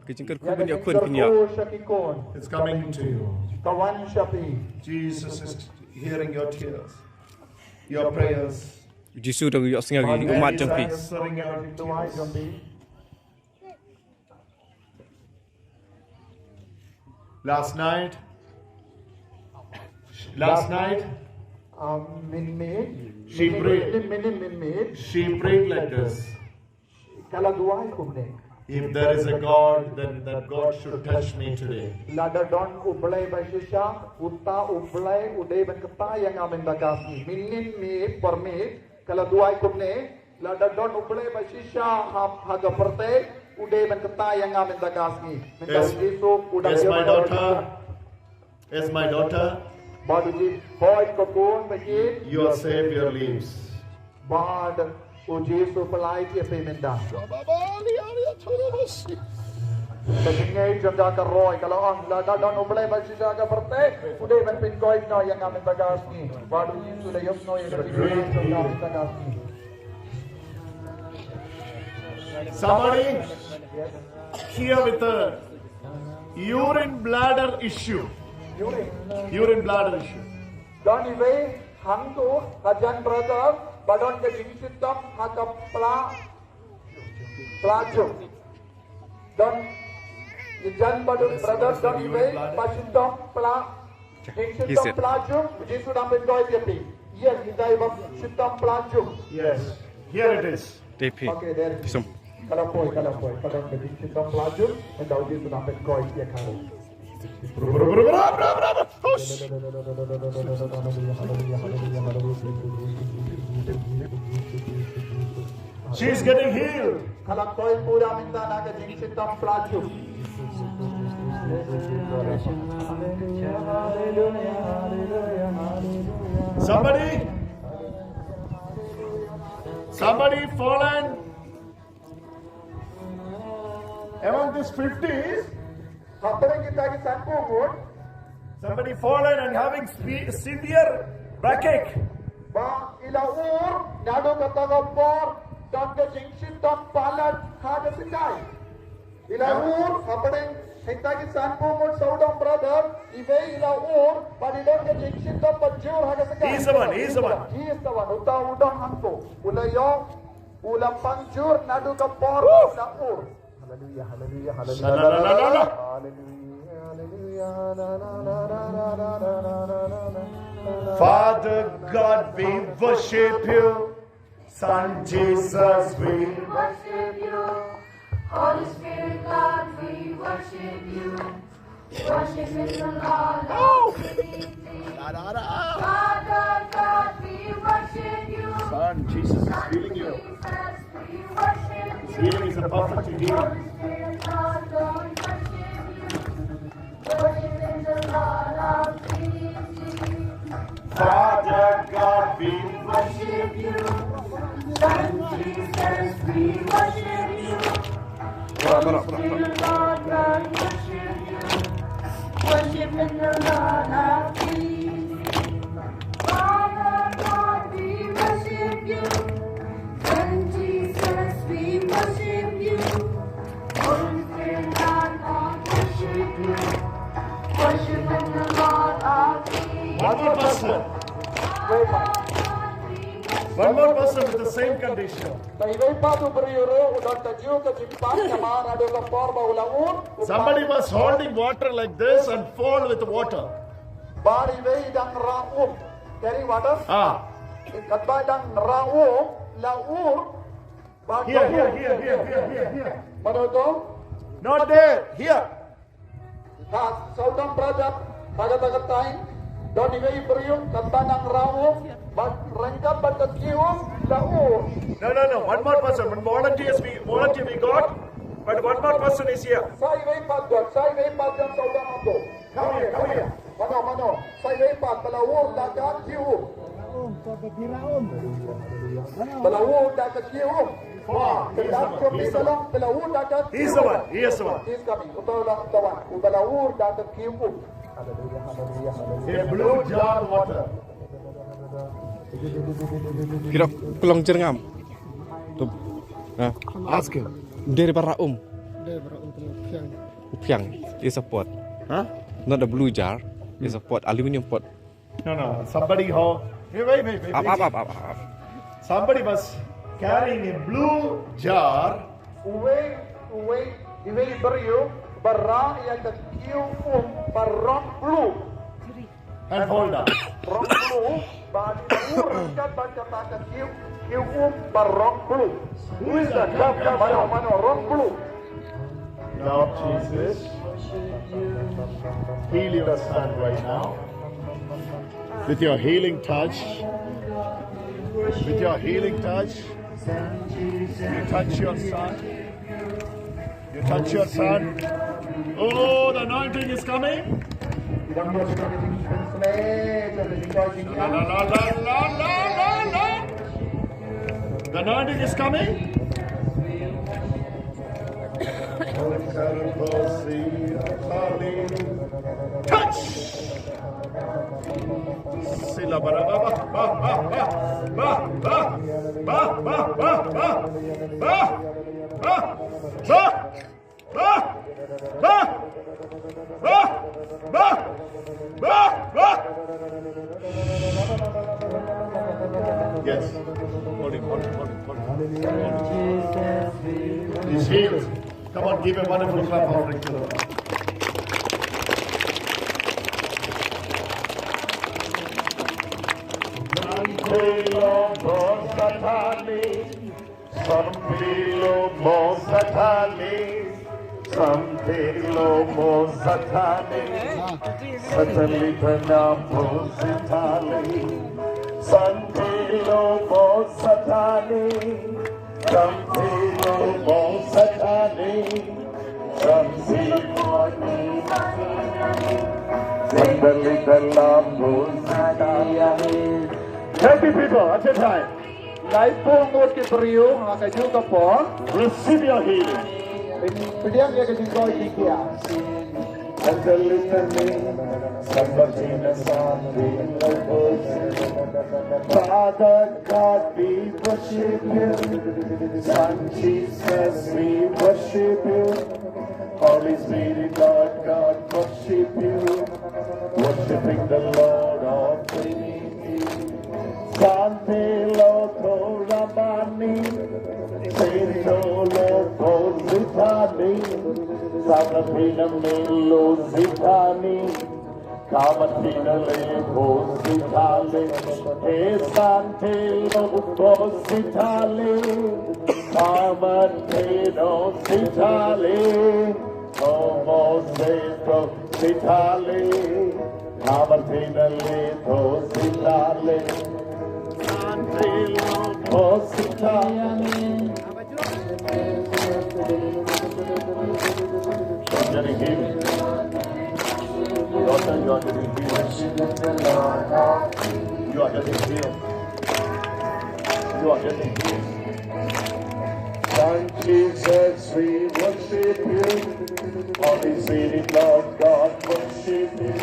It's coming to you. Jesus is hearing your tears, your prayers. Jisu dong yok singa gi umat jampi. Last night, she prayed like this. If there is a God, then that God should touch me today. As my daughter, your Savior lives. Kajingay janda ka roy kalau ang lada don ublay ba siya ka parte uday man pin koy no yang amin bagas ni badu ni sudah yok no yang bagas ni. Somebody here with a urine bladder issue. Don iwe hang tu hajan brother badon ke jingsitam haka plaju. Don Jan Badut brothers don't way, Pashindom Pla, Shindom Plajum, Jisudam and Goyati. Yes, Shindom Plajum. Yes. Here it is. DP. Okay, there it is. Kalapoy, Kadam the Shindom Plajum, and now Jisudam and Goyati. She's getting healed. Kalapoy Pura Minda Naga Shindom Plajum. Somebody fallen among these 50s. Somebody fallen and having severe backache. Hintagi sanpo mo saudam brother, ibe ila but ilon ke jinsin to pajur hagasaka. He's the one. He is the one. Uta udang hanko. Ulayo, ulam panjur nadu ka por ula Hallelujah, hallelujah, hallelujah. Hallelujah. Father God, we worship you. Son Jesus, we worship you. Holy Spirit, God, we worship you. Worship in the Lord of Trinity. Father, God, we worship you. Son Jesus is healing you. Jesus, we worship you. Healing is a perfect healing. Holy Spirit, God, we worship you. Worship in the Lord of Trinity. Father God, we Worship you. Son Jesus, we worship you. Holy Spirit, Lord God, worship you. Worship in the Lord of peace. Father God, we worship you. Son Jesus, we worship you. Holy Spirit, Lord God, worship you. Worship in the Lord of peace. One more person. One more person with the same condition. Somebody was holding water like this and fall with water. Carry water. Ah. Here. Not there. Here. Saudam brother, tagat time. Don't even bring Katanang Rao, but Ranka but the Kium, Lao. No. One more person. One volunteer we got, but one more person is here. Sai Padam Saudam. Come here. Mano. Sai Pad, Palawur, Daka, Kium. Palawur, Daka, Kium. He's the one. He's coming. Palawur, Daka, Kium. A blue jar water. Hirap pulang jerngam. Tuh. Nah, Ask him. dari Paraum. Upiang is a pot. Huh? Not a blue jar. It's a pot, aluminium pot. No. Somebody wait. Up. Somebody was carrying a blue jar. Wait. Beriu. Barang yang kekiu barang blue And hold up. barang blue bagi baca kekiu barang blue. Who is that? Mano barang blue. Lord Jesus, heal your son right now with your healing touch. With your healing touch, you touch your son. You touch your son. Oh, the anointing is coming. La. The anointing is coming. Touch. Sila Yes. Hold him. He's healed. Come on, give a wonderful clap offering to the Lord. Happy people at a time. Lai pungut ke beriu akan juga pon. Receive your healing. Pediam dia ke jingkau jikia. Father God, we worship you. Son Jesus, we worship you. Holy Spirit, Lord God, worship you. Worshiping the Lord of Trinity. Sante Loco Ramani, Saint Loco Zitani, Sanapina Melo Zitani, Kamatina Lepo Zitali, E Sante Loco Zitali, Kamatino Zitali, Como Seto Zitali, Kamatina Lepo Zitali, You are getting healed. You are getting healed. Son Jesus, we worship you. Holy Spirit, Lord God, worship you.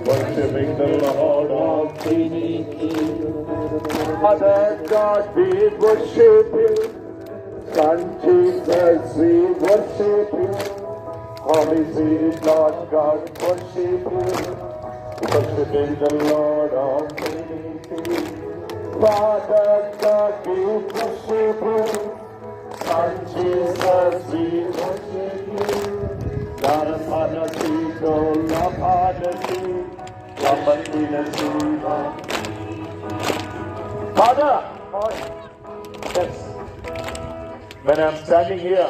Worshiping the Lord of Trinity. Mother God, we worship you. Son Jesus, we worship you. Holy Spirit, Lord God, worship you. Worshiping the Lord of Trinity. Father God, we worship you. Son Jesus, we worship you. Father, Father, yes. When I'm standing here,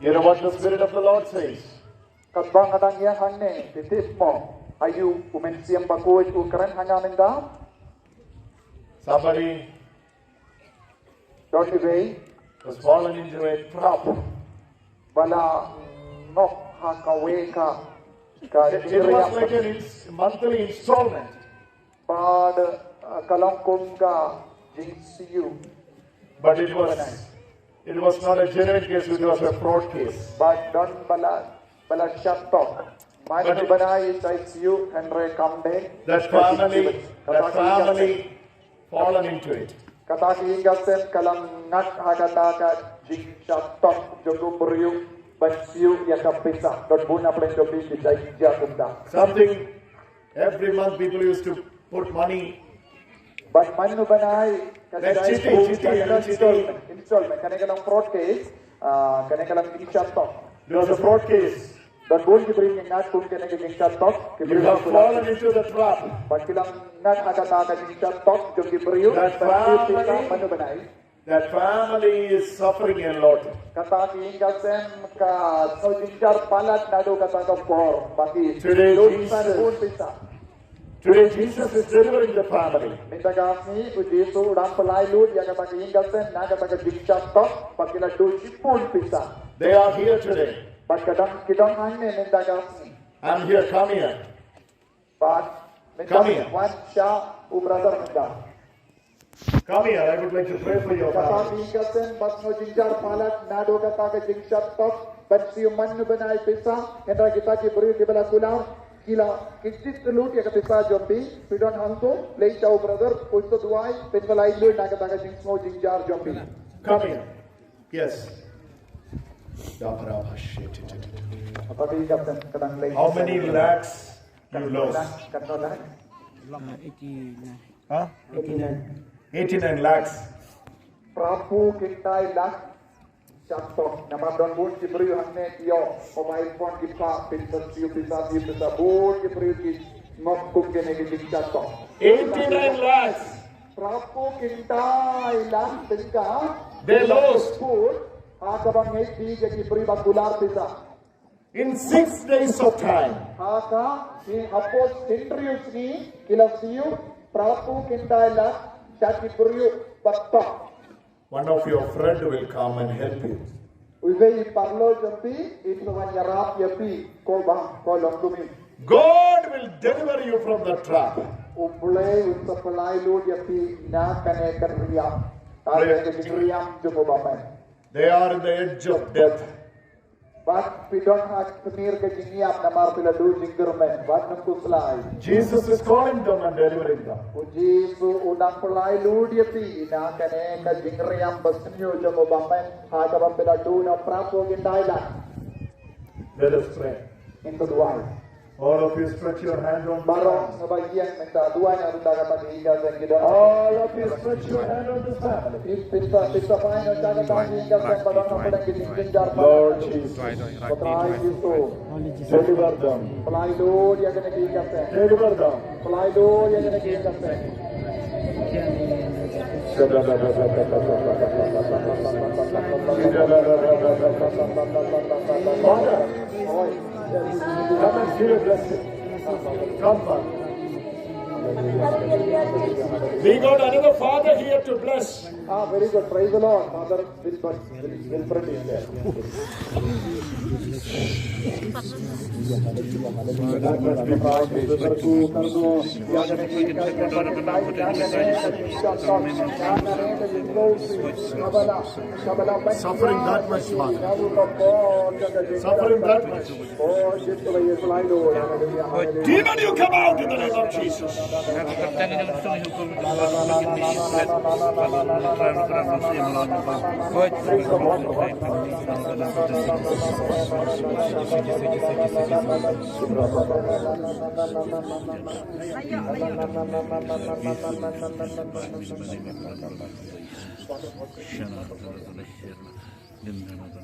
you know what the Spirit of the Lord says? Katbang adang yang hane titip mo ayu umensiam bakuit ukran hanya minda. Somebody Don't be has fallen into a trap. bala nok hakaweka ka It was like a monthly installment. pad kalangkum ka jingsiu. But it was not a genuine case, it was a fraud case. But don't bala chattok. Manu banai siu Henry Kamde. That family fallen into it. Kataki ingasen kalang ngak hagata ka jing chattok jogo beriu bansiu ya kapisa. Don't buna plendobi kita jakumda. Something every month people used to put money. But manu banai That's cheating. installment. Kanekalang fraud case. Kanekalang jing chattok. There was a fraud case. Dan boleh diberi ingat pun kena jing chattok. You have fallen into the trap. Pakilang ngat hagata ka jing chattok jogo beriu That bansiu family- kita manu banai. That family is suffering a lot. Kata ingasen ka so jinjar palat nado kata ka por baki Today, dosan Jesus- pun bisa Today Jesus is delivering the family. minta kami ujisu udang pelai lut ya kata ingasen na kata ka jinjar tok pakila dosi pun bisa They are here today. pas kadang kita hanya minta kami I'm here, come here. pas minta Come here. wan sha brother minta Come here, I would like to pray for your kata family. ingasen bas no jinjar palat nado kata ka jinjar tok bansi man banai bisa hendra kita ki beri di bala kulau gila kisit lut ya kata jombi pidon hanto lei chau brother pusto duwai pen balai lut na kata ka jingo jinjar jombi Come here. Yes. apa di kapten kadang lei How many lakhs you lost? kata 89 lakhs. prapu kintai dak Chaptok, nama don bun ki beri hanne yo, mobile phone ki pa pintar siu bisa bun ki beri ki nok kum kene ki chaptok. 89 lakhs. Prapu kintai lang tingka. They lost. Hakabang ngiti jadi beri bagular pisa. In 6 days of time, Haka ni hapos Hendrius ni kilasiu Prapu kintai lang jadi beri bakta. one of your friend will come and help you. Uwei parlo jampi itu menyerap yapi kobang kolong dumi. God will deliver you from the trap. Umulai untuk pelai lu yapi na kene keriam. Tare keriam jumbo bapak. They are in the edge of death. But we don't have to near ke jiniam namar pila du jinggermen. But nampu pelai. Jesus is calling them and delivering them. Uji su udang pelai lu yapi na kene ke jingeriam besnyo jumbo bapak. Hakabang pila du na prapo gindailan. Let us pray. Into duwai. All of you stretch your hand on Barong ngebagian minta duwai na runda kata diiga dan kita. All of you stretch your hand on this family. Pista pain na jaga tangi hingga dan barong na pedang kiting jar. Lord Jesus, Petrai Yesus. deliver them. Pelai lu dia kena diiga sen. Deliver them. Pelai lu dia kena diiga sen. Come and see a blessing. Come, Father. We got another father here to bless. Very good. Praise the Lord. Father Wilfred is there. Suffering that much, Father. Suffering that much. Demon, you come out in the name of Jesus.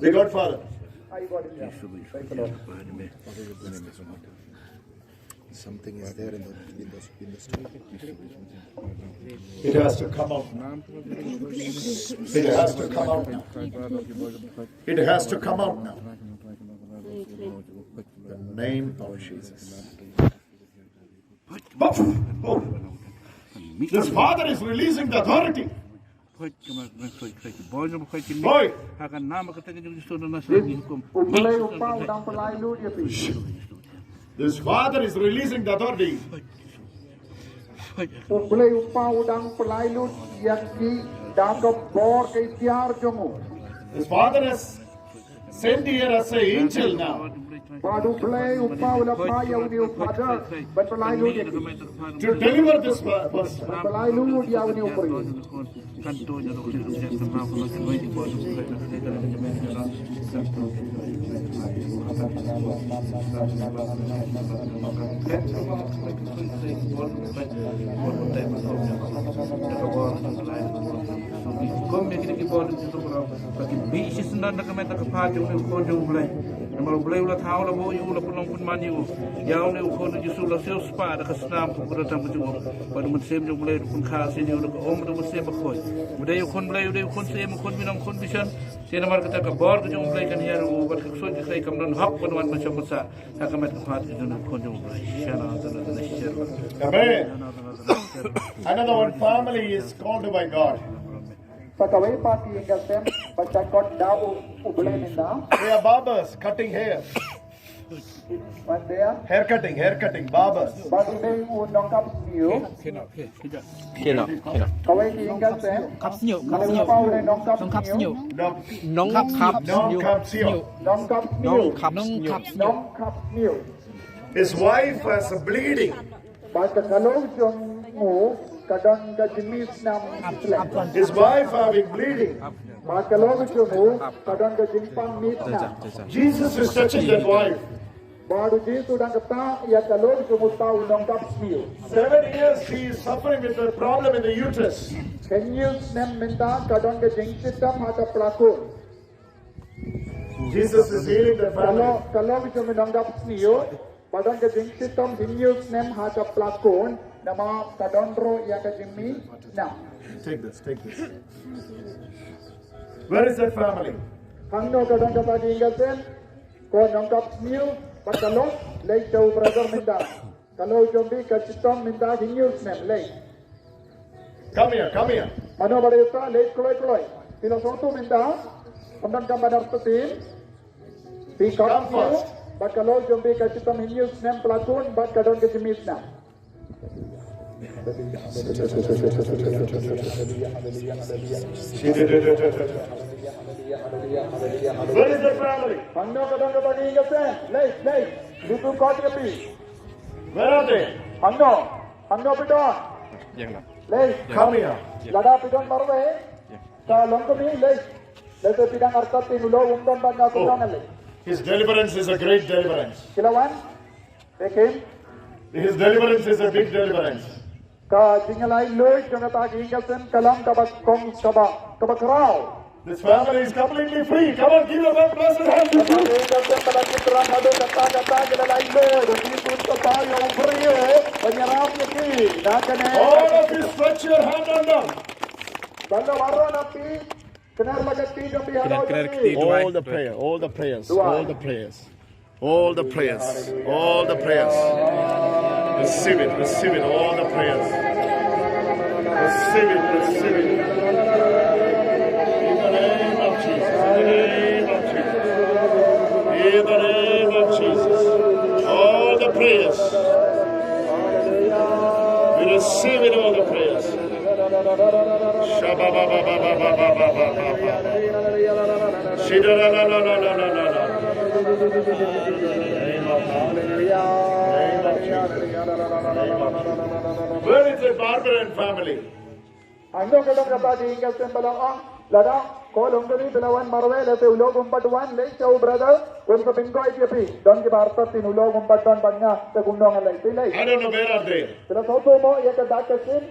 The Godfather. Something is there in the story. It has to come out now. It has to come out now. It has to come out now. The name of Jesus. Oh. This father is releasing the authority. Boy. This father is releasing the authority. His father has sent here as an angel now to deliver this person. Amen. Another one family is called by God. They are barbers cutting hair. Hair cutting, barbers. His wife was bleeding. His wife having bleeding. Jesus is touching that wife. 7 years she is suffering with a problem in the uterus. Jesus is healing the family. nama kadondro yang ke Jimmy. Now. Take this, take this. Where is that family? Hangno kadang kapag ingasen, ko nangkap new, bakalo, lay jauh brother minta. Kalau jombi kacitong minta hinyus nem lay. Come here, come here. Mano barista lay kloy. Tino soto minta, pemban kambanar tetin. Come first. Bakalo jombi kacitong hinyus nem pelakon, bak kadon ke Jimmy na. Where is the family? Hangno kadang kapag ingasen, lay, lutu kau tiapi. Where are they? Hangno pidon. Lay, Come here. lada pidon marwe. Ka longkami lay. Lay te pidang artat tinulo umdon bangga kudang lay. His deliverance is a great deliverance. Kilawan, tekim. His deliverance is a big deliverance. Ka jingalai loy jona ta ingasen kalam kabak kong kabak rao. This family is completely free. Come on, give a blessed hand to you. Ingasen balaki terang ado kata jingalai loy. Demi tun kapal yang free penyerap lagi. Nakane. All of you stretch your hand on them. Banda waro napi. Kenar magati jombi halo jombi. All the prayers, all the prayers, all the prayers, all the prayers, all the prayers. Receive it, all the prayers. Receive it. In the name of Jesus, in the name of Jesus. All the prayers. We receive it, all the prayers. Where is the Barbarian family? Ando kadang kata ingasen balang lada ko longkari bilawan marwe lete ulog umpatuan lay jauh brother unko pinko itiapi don ke barta tinulog umpatuan banya te gunong alay tilay. I don't know where are they. Sila soto mo ya ke dakasin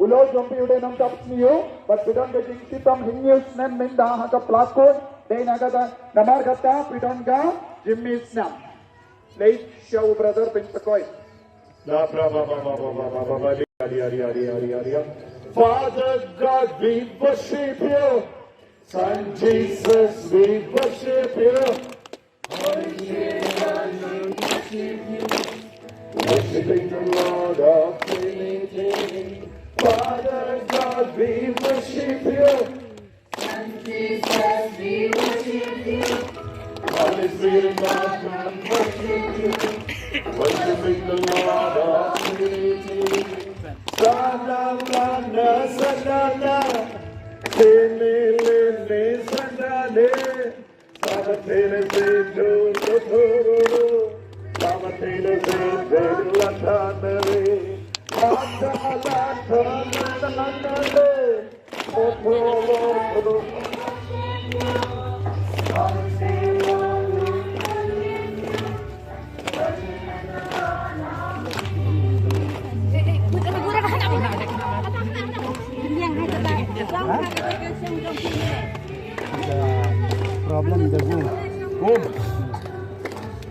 ulo jompi ude nam tap niyo but pidon ke jingsitam hinyus nem minda haka plakon day nagata namar kata pidon ka Jimmy snam lay jauh brother pinkoy. Father God, we worship you. Son Jesus, we worship you. Worshiping the Lord of Trinity. Father God, we worship you. Son Jesus, we worship you. Holy Spirit, God, we worship you. Worshiping the Lord of Trinity. Sadalana, sadala, lele, sadale, sabatele, zedo, totoro, sabatele, zedo, latanere, sadala, tananale, otoro, Problem the womb. Boom.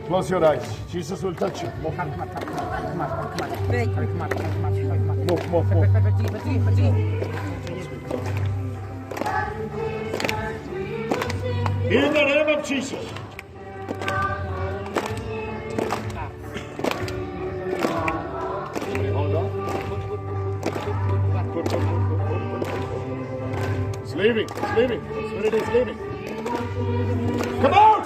Close your eyes. Jesus will touch you. Move. In the name of Jesus. Hold on. It's leaving. Spirit is leaving. Come out!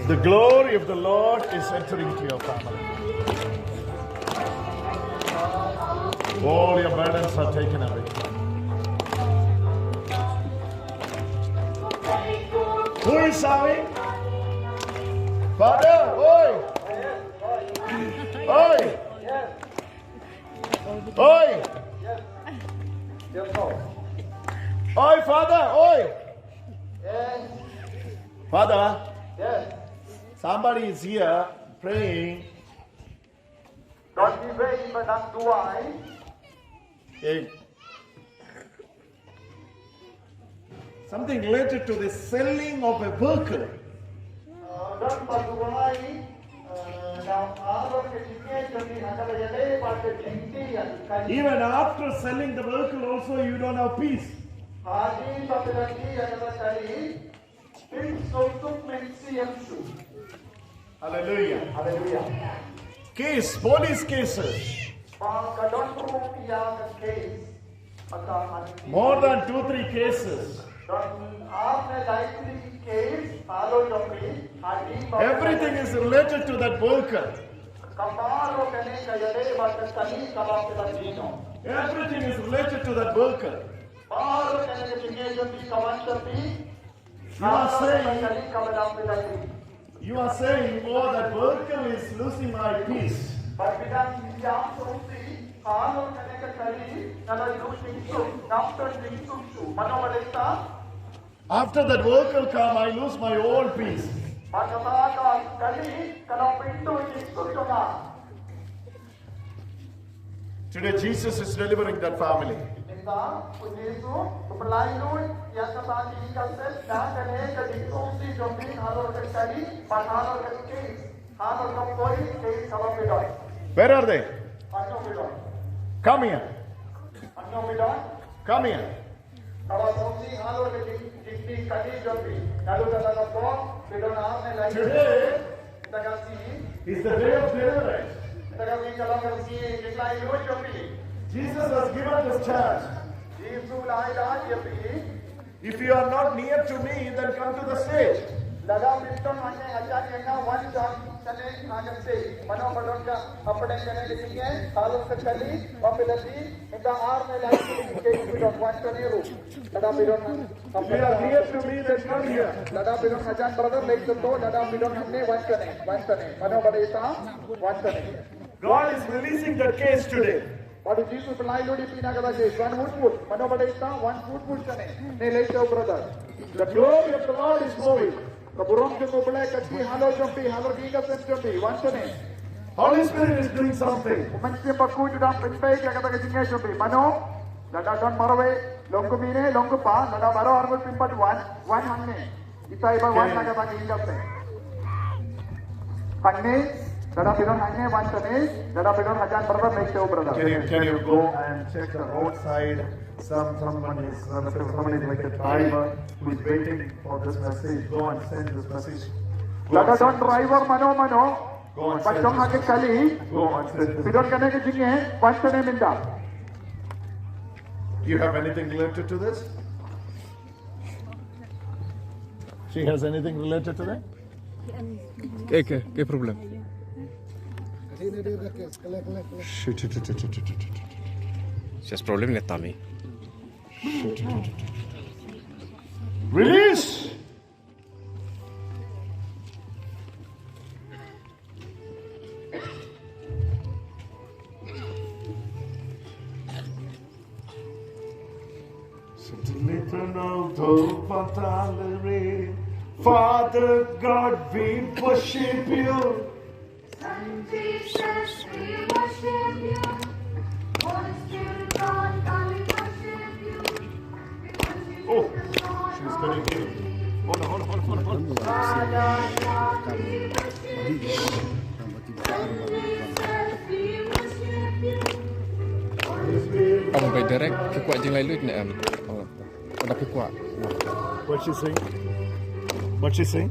The glory of the Lord is entering into your family. All your burdens are taken away. Who is sorry? Father, oi! Oi! Oi! Oi, Father, oi. Yes. Father, Yes. somebody is here praying. Don't be very but duwai. Okay. Something related to the selling of a vehicle. Don't duwai. Now, our education under the but the Even after selling the vehicle also you don't have peace. Adi Papilaki and Kali, things also Hallelujah. Hallelujah. Case, police cases. More than 2-3 cases. Everything is related to that vehicle. Everything is related to that vehicle. You are saying, oh, that vehicle is losing my peace. After that vehicle come, I lose my whole peace. Today Jesus is delivering that family. Where are they? Come here. Come here. Today is the day of deliverance. Jesus has given this chance. If you are not near to me, then come to the stage. If you are near to me, then come here. God is releasing the case today. What is Jesus lie lodi pina kala je one foot mano badaita one foot chane ne later brother. The glory of the Lord is moving. Kaburom ke mobile kati halo jumpi halo giga sem jumpi one chane. Holy Spirit is doing something. Umanse paku judam pinpai kya kata jinge jumpi mano lada don marwe longu mine longu pa lada baro argol pimpat one hanne itai ba one kata giga sem. Hanne Dada Pidon Hane one chane Dada Pidon Hajan brother make show brother. Can you go and check the roadside? Somebody is like a driver who is waiting for this message. Go and send this message. Dada don't driver mano. Go and send Bachong hake kali. Go and send this. Pidon kane ke jinge one chane minda. Do you have anything related to this? She has anything related to that? ¿Qué problema? Si es problema neta mi. Release! Father God, we worship you. Jesus, we worship you. Holy Spirit, God, we worship you. Oh, she's getting healed. Hold on. Father God, we worship you. Jesus, we worship you. Holy Spirit, Ông phải direct cái quả chừng lại lướt nè em. Ông đọc cái quả. What's she saying? What's she saying?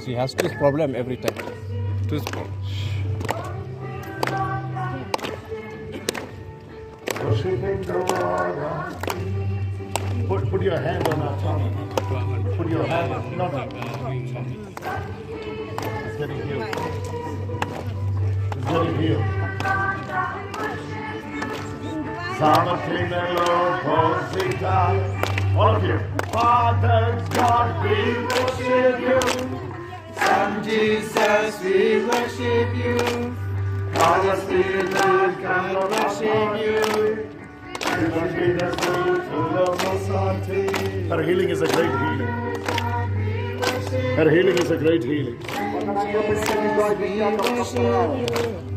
She has this problem every time. This problem. Worshiping the Lord. Put your hand on our tummy. Put your hand on no. It's getting healed. It's getting healed. All of you. Father God, we worship you. Son Jesus, we worship you. Holy Spirit, Lord, come worship you. Her healing is a great healing. Her healing is a great healing.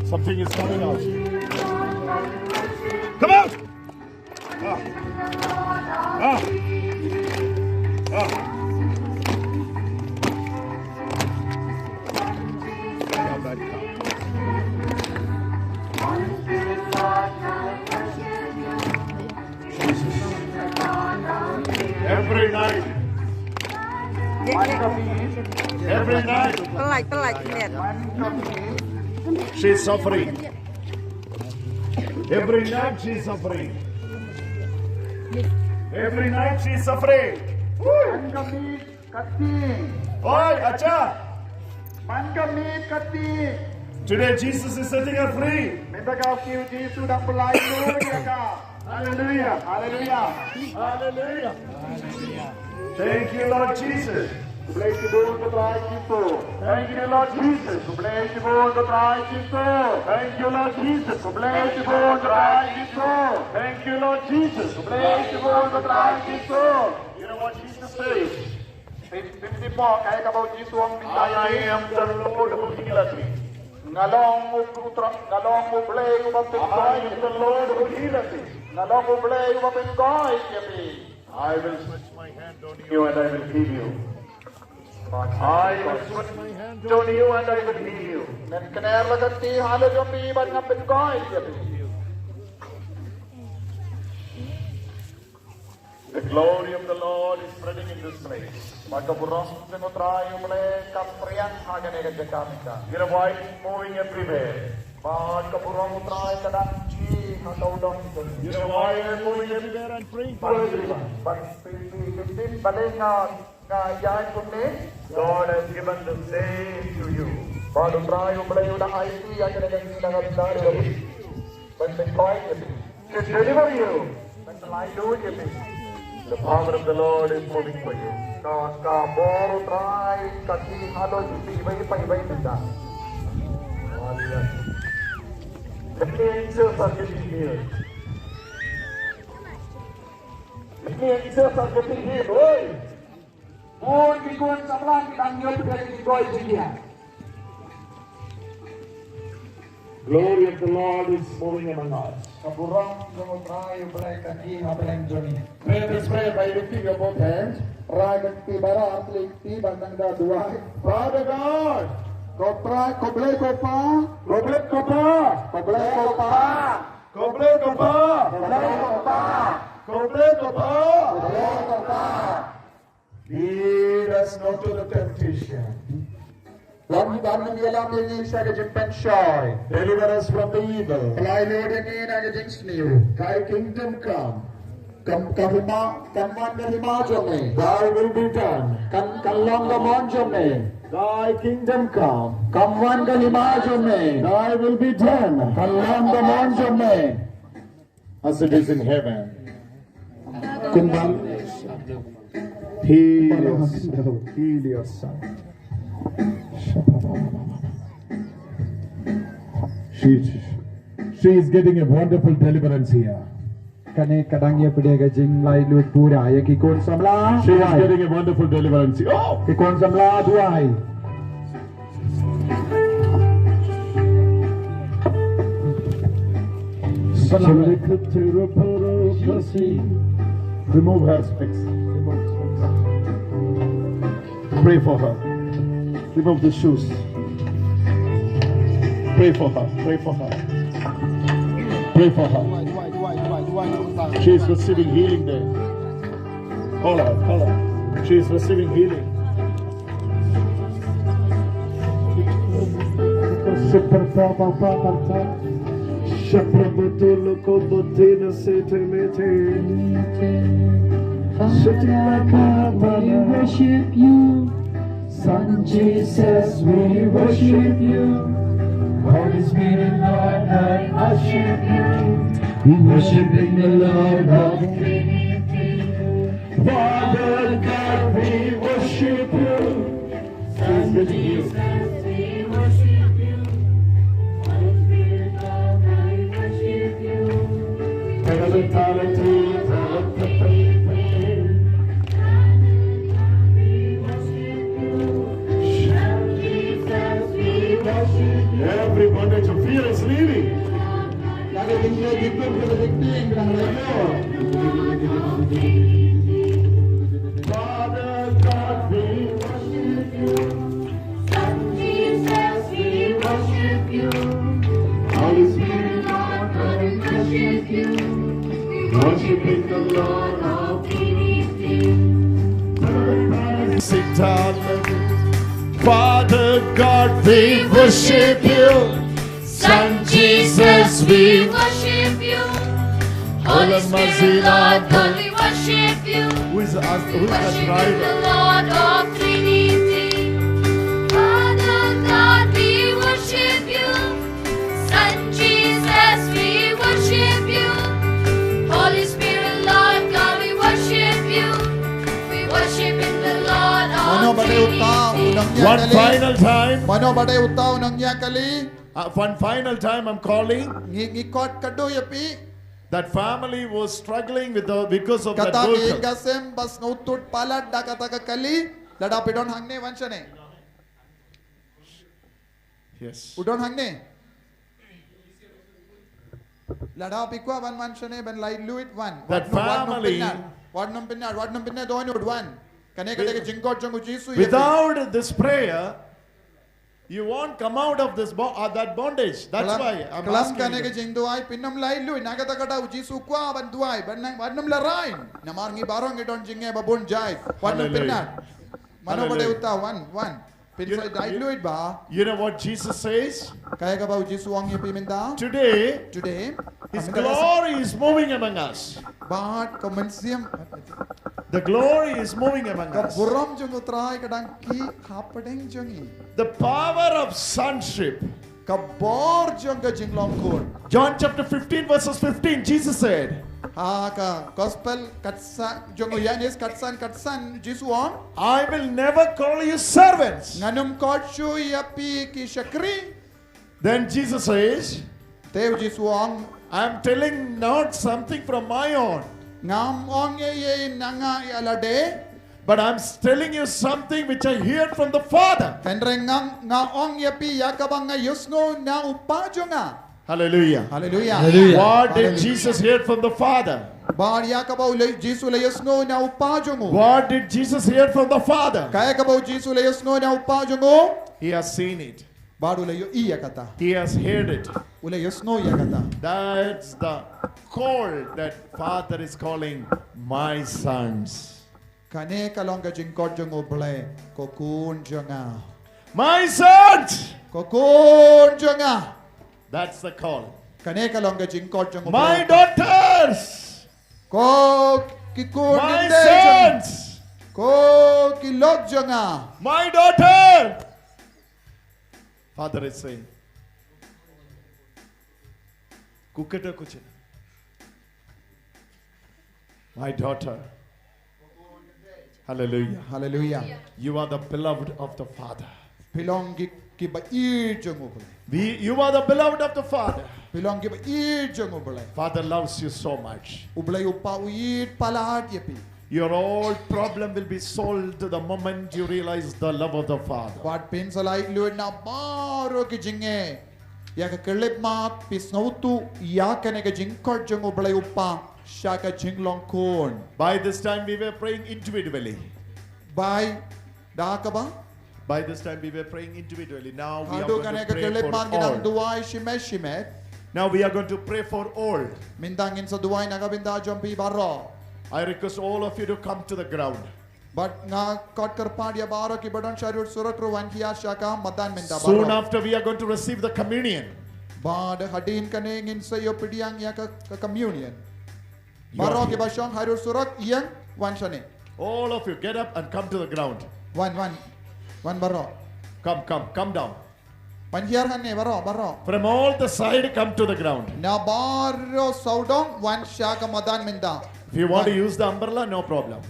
Something is coming out. Come out! Every night. Every night. She's suffering. Every night she's suffering. Every night she's suffering. Oi, acha. Today Jesus is setting her free. Hallelujah. Hallelujah. Hallelujah. Thank you, Lord Jesus. Thank you, Lord Jesus. Thank you, Lord Jesus. Thank you, Lord Jesus. Thank you, Lord Jesus. You know what Jesus says? I am the Lord who healeth thee. I am the Lord who healeth thee. I will stretch my hand on you and I will heal you. I will stretch my hand on you and I will heal you. The glory of the Lord is spreading in this place. Your voice is moving everywhere. Your voice is moving everywhere and praying for everyone. God has given the same to you. To deliver you. The power of the Lord is moving for you. The angels are getting healed. The angels are getting healed. Glory of the Lord is moving among us. Pray this prayer by lifting your both hands. Father God, lead us not to the temptation. Deliver us from the evil. Thy kingdom come. Thy will be done. Thy kingdom come. Thy will be done. As it is in heaven. Heal your son. She is getting a wonderful deliverance here. She is getting a wonderful deliverance here. Oh! Remove her specs. Pray for her. Remove the shoes. Pray for her. Pray for her. Pray for her. She is receiving healing there. Hold on, hold on. She is receiving healing. We worship you, Son Jesus, we worship you. Holy Spirit, Lord, I worship you. We worship in the Lord of Trinity. Father God, we worship you. Son Jesus, we worship you. Holy Spirit, Lord, I worship you. Dikit kita dikting bilang layo. Father God, we worship you. Son Jesus, we worship you. Holy Spirit, Lord, we worship you. Worshiping the Lord of Trinity. Sing hallelujah. Father God, we worship you. Son Jesus, we worship you. Holy Spirit, Lord God, we worship you. Who is the Worshiping driver? the Lord of Trinity. Father God, we worship you. Son Jesus, we worship you. Holy Spirit, Lord God, we worship you. We worship in the Lord Mano of bade utta Trinity. unang niya One kali. final time. Mano bade utta unang niya kali. One final time I'm calling. Ngikot kado yapi. That family was struggling with because of that Kata worker. gasem bas ngutut palat da kata kali. Lada pidon hangne wanshane. Yes. Udon hangne. Lada pikwa ban wanshane ban lai luit wan. That family- Wadnum pinna doin ud wan. Kane kate ke jingkot jongu jisu. Without this prayer, you won't come out of this that bondage. That's why I'm Kelam kane ke asking. jing doai pinnam lai lui nagata kata jisu kwa ban duai ban wadnum la rain. Namar ngi barong idon jinge babun jai. Wadnum Hallelujah. pinna. Mano bade Hallelujah. utta wan. Pinsa dai luit ba. You know what Jesus says? Kaya ka ba jisu ang yapi minta? Today, Today, His glory is moving among us. Bahat ka mensiam The glory is moving among ka us. buram jung utrai kadang ki hapadeng jungi. The power of sonship. Ka bor jung ka jinglong kun. John chapter 15 verses 15, Jesus said, Ha ka gospel katsa jung yanis katsan jisu ang I will never call you servants. nganum kochu yapi ki shakri. Then Jesus says, Tev jisu ang I am telling not something from my own, ngam ong ye nanga alade. but I'm telling you something which I heard from the Father. Kendreng nga ong yapi yakabang nga yusno na upajonga. Hallelujah. Hallelujah. What did Hallelujah. Jesus hear from the Father? Bar yakabaw jisu le yusno na upajongo. What did Jesus hear from the Father? Kaya kabaw jisu le yusno na upajongo. He has seen it. Baru le iya kata. He has heard it. Ule yusno ya kata. That's the call that Father is calling my sons. Kane kalong ka jingkot jongo ble. Kokun jonga. My sons! Kokun jonga. That's the call. Kane kalong ka jingkot jongo My daughters! Ko kikun My ginde jonga. sons! Ko kilog jonga. My daughter! Father is saying, Kukata kuchina. My daughter. Hallelujah. Hallelujah. You are the beloved of the Father. Pilong ki ba i jongo ble. You are the beloved of the Father. Pilong ki ba i jongo ble. Father loves you so much. Ublay upa uit palat yapi. Your old problem will be solved the moment you realize the love of the Father. Wat pin salai luid na baro ki jinge. Ya ka kelip mat pis ngautu ya ka ne ka jingkot jongo ublay upa sya ka jinglong kon. By this time we were praying individually. By da ka ba? By this time we were praying individually. Now we are Hado ka going ne to ka pray kelip mat ginang for all. duwai shimet. Now we are going to pray for all. Mintangin sa duwai na kabinda jompi baro. I request all of you to come to the ground. But nga kot karpad ya baro ki badon sharur surat ruwan kiya sya ka madan minda Soon baro. after we are going to receive the communion. Bad hadin ka ne ngin sa yo pidiyang ya ka communion. You are Baro ki here. basyong harur surat iyang wan siya ne. All of you get up and come to the ground. One baro. Come down. Panhiarhan ne baro. From all the side, come to the ground. Na baro saudong wan siya ka madan minda. If you want to use the umbrella, no problem.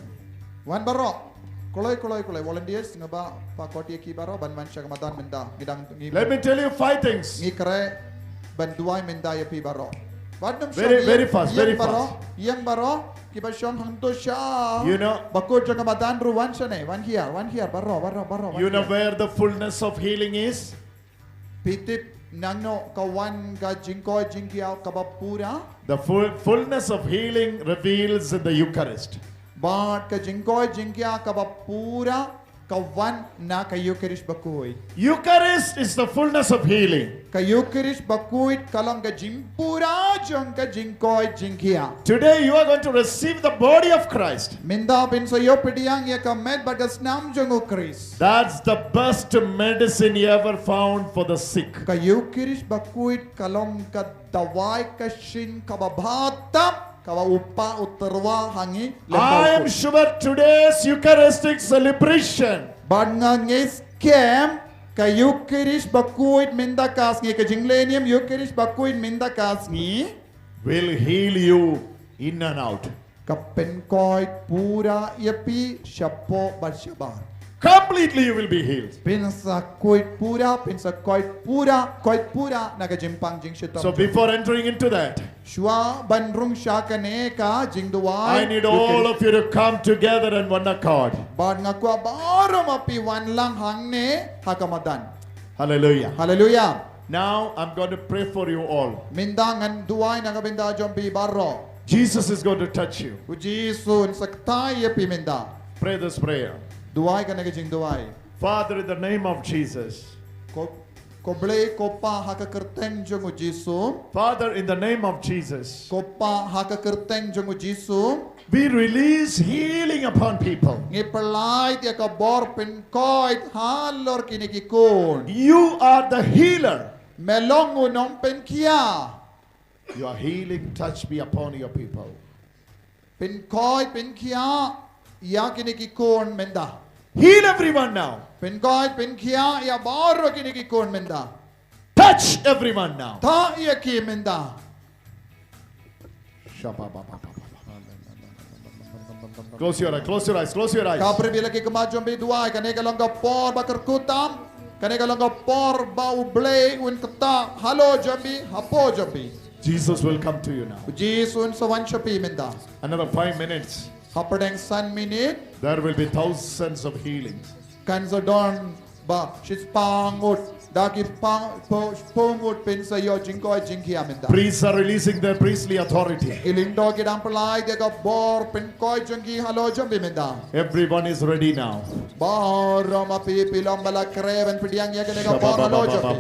Wan baro. Kuloy. Volunteers nga ba pa koti ki baro ban wan siya ka madan minda. Gidang Let me tell you 5 things. ngi kare ban duay minda ya pi baro. Wadnum Very fast, very baro. Yang baro ki basyong hanto siya. You know- bakod siya ka madan ru wan siya ne. One here baro. You know where the fullness of healing is? Pitip nangno kawan ka jingkoi jingkia kabapura. The fullness of healing reveals in the Eucharist. But ka jingkoi jingkia kabapura kawan na ka Eucharist bakui. Eucharist is the fullness of healing. Ka Eucharist bakui kalang ka jimpura jong ka jingkoi jingkia. Today you are going to receive the body of Christ. Minda bin so yo pediang ya ka med bagas nam jong Christ. That's the best medicine you ever found for the sick. Ka Eucharist bakui kalong ka dawai ka shin kababhatam. I am sure today's Eucharistic celebration ka Eucharist bakuit mindakas ngi ka jinglenium Eucharist bakuit mindakas ngi will heal you in and out. Ka penkoit pura yapi shapo barshabar. Completely you will be healed. Pinsa koit pura koit pura naga jimpang jing shitam. So before entering into that, Shua banrung shakane ka jing duwai. I need all of you to come together in one accord. Bad nga kwa barom api wan lang hangne hakamadan. Hallelujah. Hallelujah. Now I'm going to pray for you all. Mindangan duwai naga binda jombi barro. Jesus is going to touch you. Ujisun saktay yapi minda. Pray this prayer. Duwai ka naga jing duwai. Father, in the name of Jesus. Koble kopa hakakerteng jong ujisu. Father, in the name of Jesus. Kopa hakakerteng jong ujisu. We release healing upon people. Ngipelait ya ka bor penkoit halor kinikikun. You are the healer. Melongo nong penkia. Your healing touch be upon your people. Penkoit penkia ya kinikikun menda. Heal everyone now. Penkoit penkia ya bor kinikikun menda. Touch everyone now. Ta ya ki menda. Close your eyes, close your eyes, close your eyes. Kapre bila ki kemajom bi duai kaneka langga por bakar kutam. Kaneka langga por bau blei un keta. Halo jambi hapo jambi. Jesus will come to you now. Jisun sawan shapi menda. Another 5 minutes. Hapadeng san minute. There will be thousands of healings. Kanzadon ba shis pangut daki pangut pensa yo jingkoi jingkia menda. Priests are releasing their priestly authority. Ilindo kidang pelai dia ka bor penkoi jingki halo jambi menda. Everyone is ready now. Boro mapi pilom bala kreven pidiang ya ka bor halo jambi.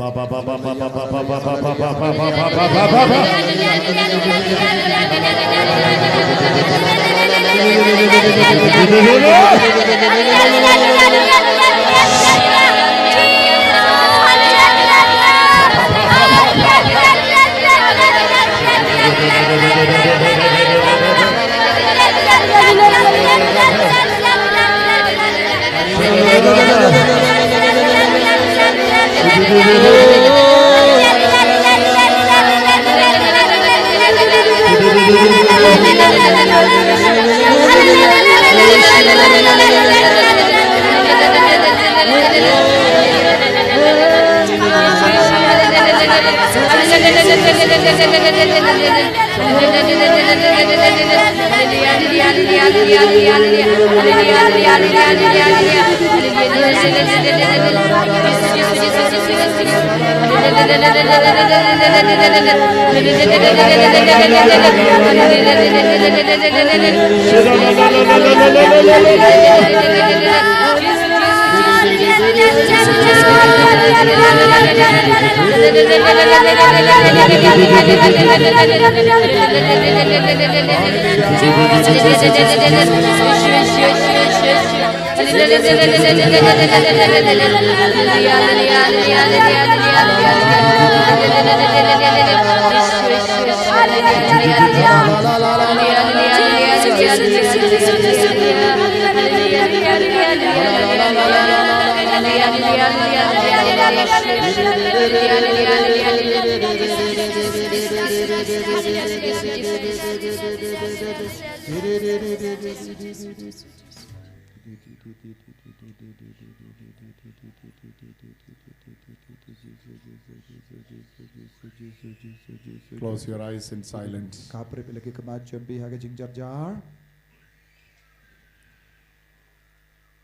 Close your eyes in silence. Kapre pilagi kemajom bi haga jingjar jar.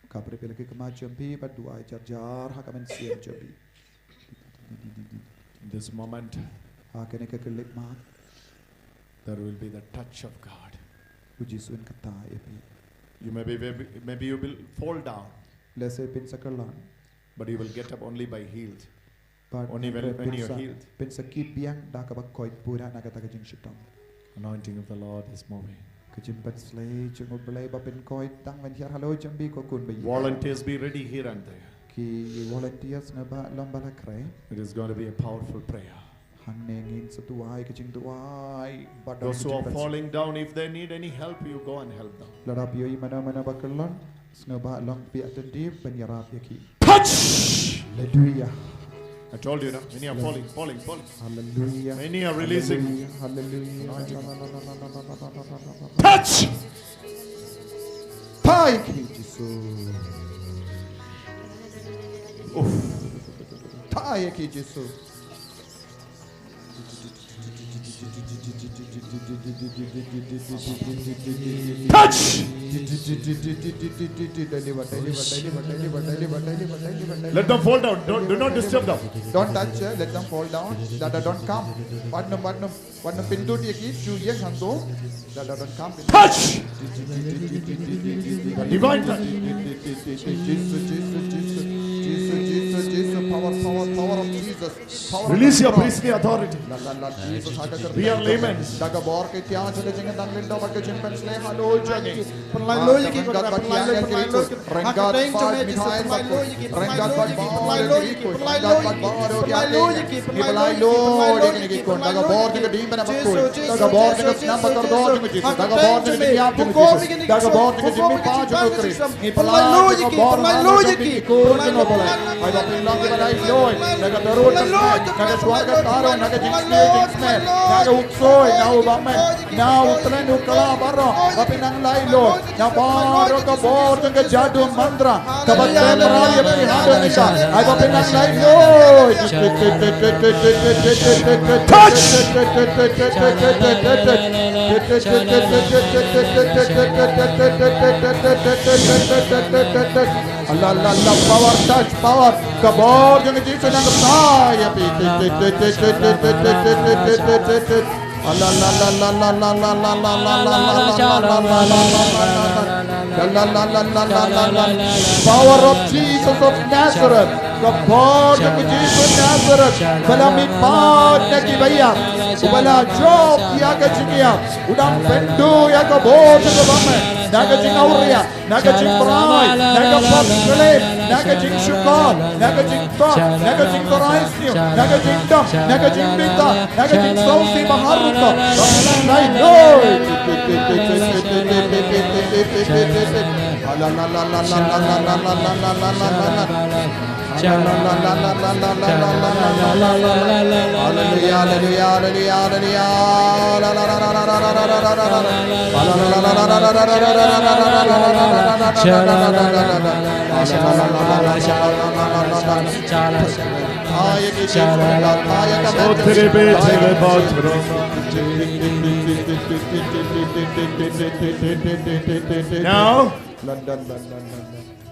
Kapre pilagi kemajom bi berdua jar jar haga men siam jambi. This moment, Akan ka kelik mak. there will be the touch of God. Puji sun kata epi. You maybe you will fall down, Lese pin sakalan. but you will get up only by healed. But Only when you are healed. Pin sakit biang dah kabak koit pura nak kata kajing syaitan. Anointing of the Lord is moving. Kajing bat slay cungul belai bapin koit tang wen hiar halo jambi ko kun bayi. Volunteers, be ready here and there. Ki volunteers ngaba lomba la kray. It is going to be a powerful prayer. Han nengin setuai kajing tuai. Those who are falling down, if they need any help, you go and help them. Larap yoi mana bakalon. Ngaba long pi atendip penyarap yaki. Touch! Hallelujah. I told you, many are falling. Hallelujah. Many are releasing. Hallelujah. Touch! Pai ki Jesus. Pai ki Jesus. Touch! Let them fall down. Do not disturb them. Don't touch, let them fall down. Dada don't come. Wadnam pintu dia ki chuye hantu. Dada don't come. Touch! Divine touch. Jesus, power of Jesus. Power Release of your the cross. priestly authority. Jesus, We are laymen. Daga bor ke tiang chale jinga dan linda war ke jin pen slay halo jangi. Penlalu ki Renggat bat tiang ke renggat bat mithai bat renggat bat bor ke renggat bat bor ke Ibalai lo dikini ki kon daga bor ke dim bana bakul daga bor ke snam bakar do ke Jesus daga bor ke diam ke Jesus daga bor ke jimmi pa jo kri Ibalai ke bor ke kon no bolai ai ba pinang ke balai lo daga darut daga swarga taro daga jingsme daga uksoi na ubamen na utren ukla baro ba pinang lai lo na bor ke bor ke jadu mantra kabat temraya pri hado nisha ai ba pinang lai lo Touch! Allah Allah power touch power kabor jeng Jesus nang saya Allah power of Jesus of Nazareth kabor jeng Jesus Nazareth bala mipat naki baya bala job ya ke jinia udang pendu ya kabor jeng bame naga jing auria naga jing prai naga pasle naga jing shukar naga jing ta naga jing toraisniu naga jing dam naga jing bita naga jing sausi maharuta lai no la la la la la la la la la la la la la la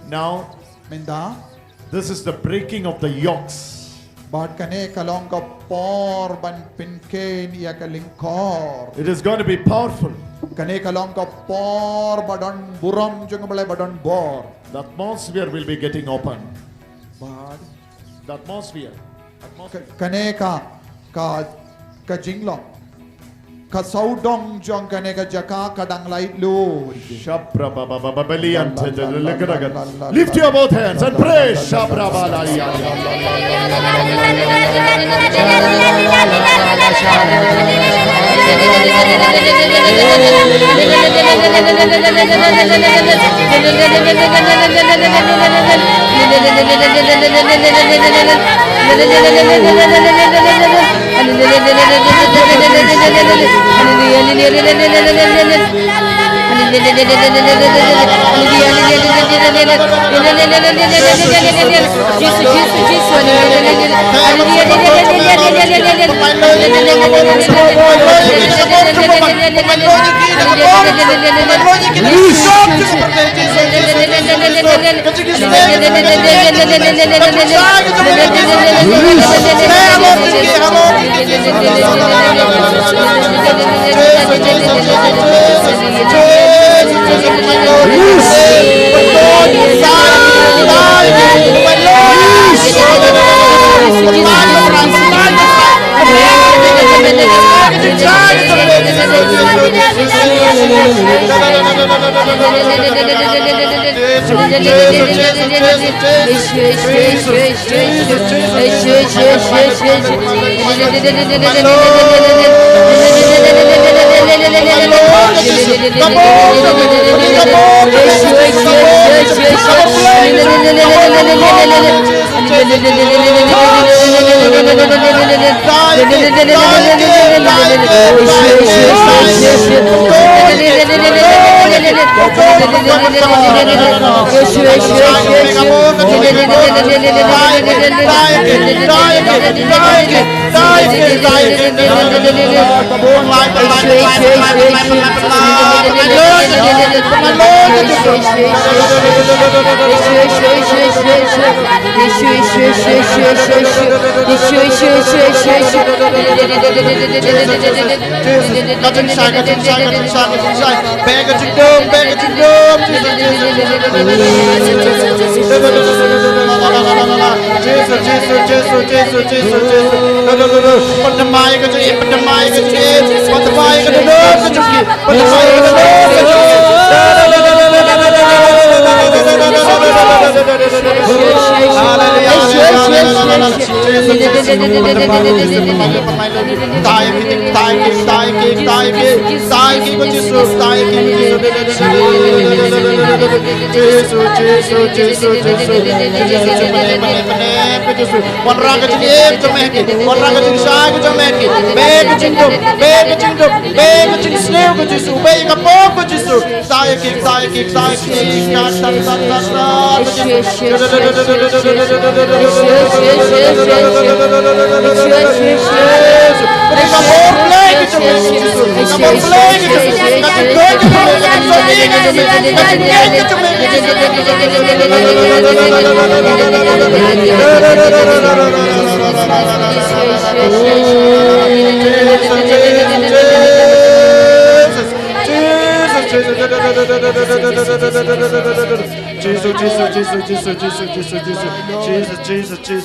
Now, Minda this is the breaking of the yokes. Bad kane kalong ka por ban pinke niya kalingkor. It is going to be powerful. Kane kalong ka por badon buram jung balay badon bor. The atmosphere will be getting open. Bad The atmosphere. kane ka jinglong ka saudong jong kane ka jaka kadang lait lu. Shabra baba baba belian. Lift your both hands and pray. Shabra bala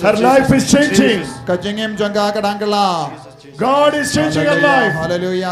Her life is changing. Kajingim jangga kadangkala. God is changing her life. Hallelujah.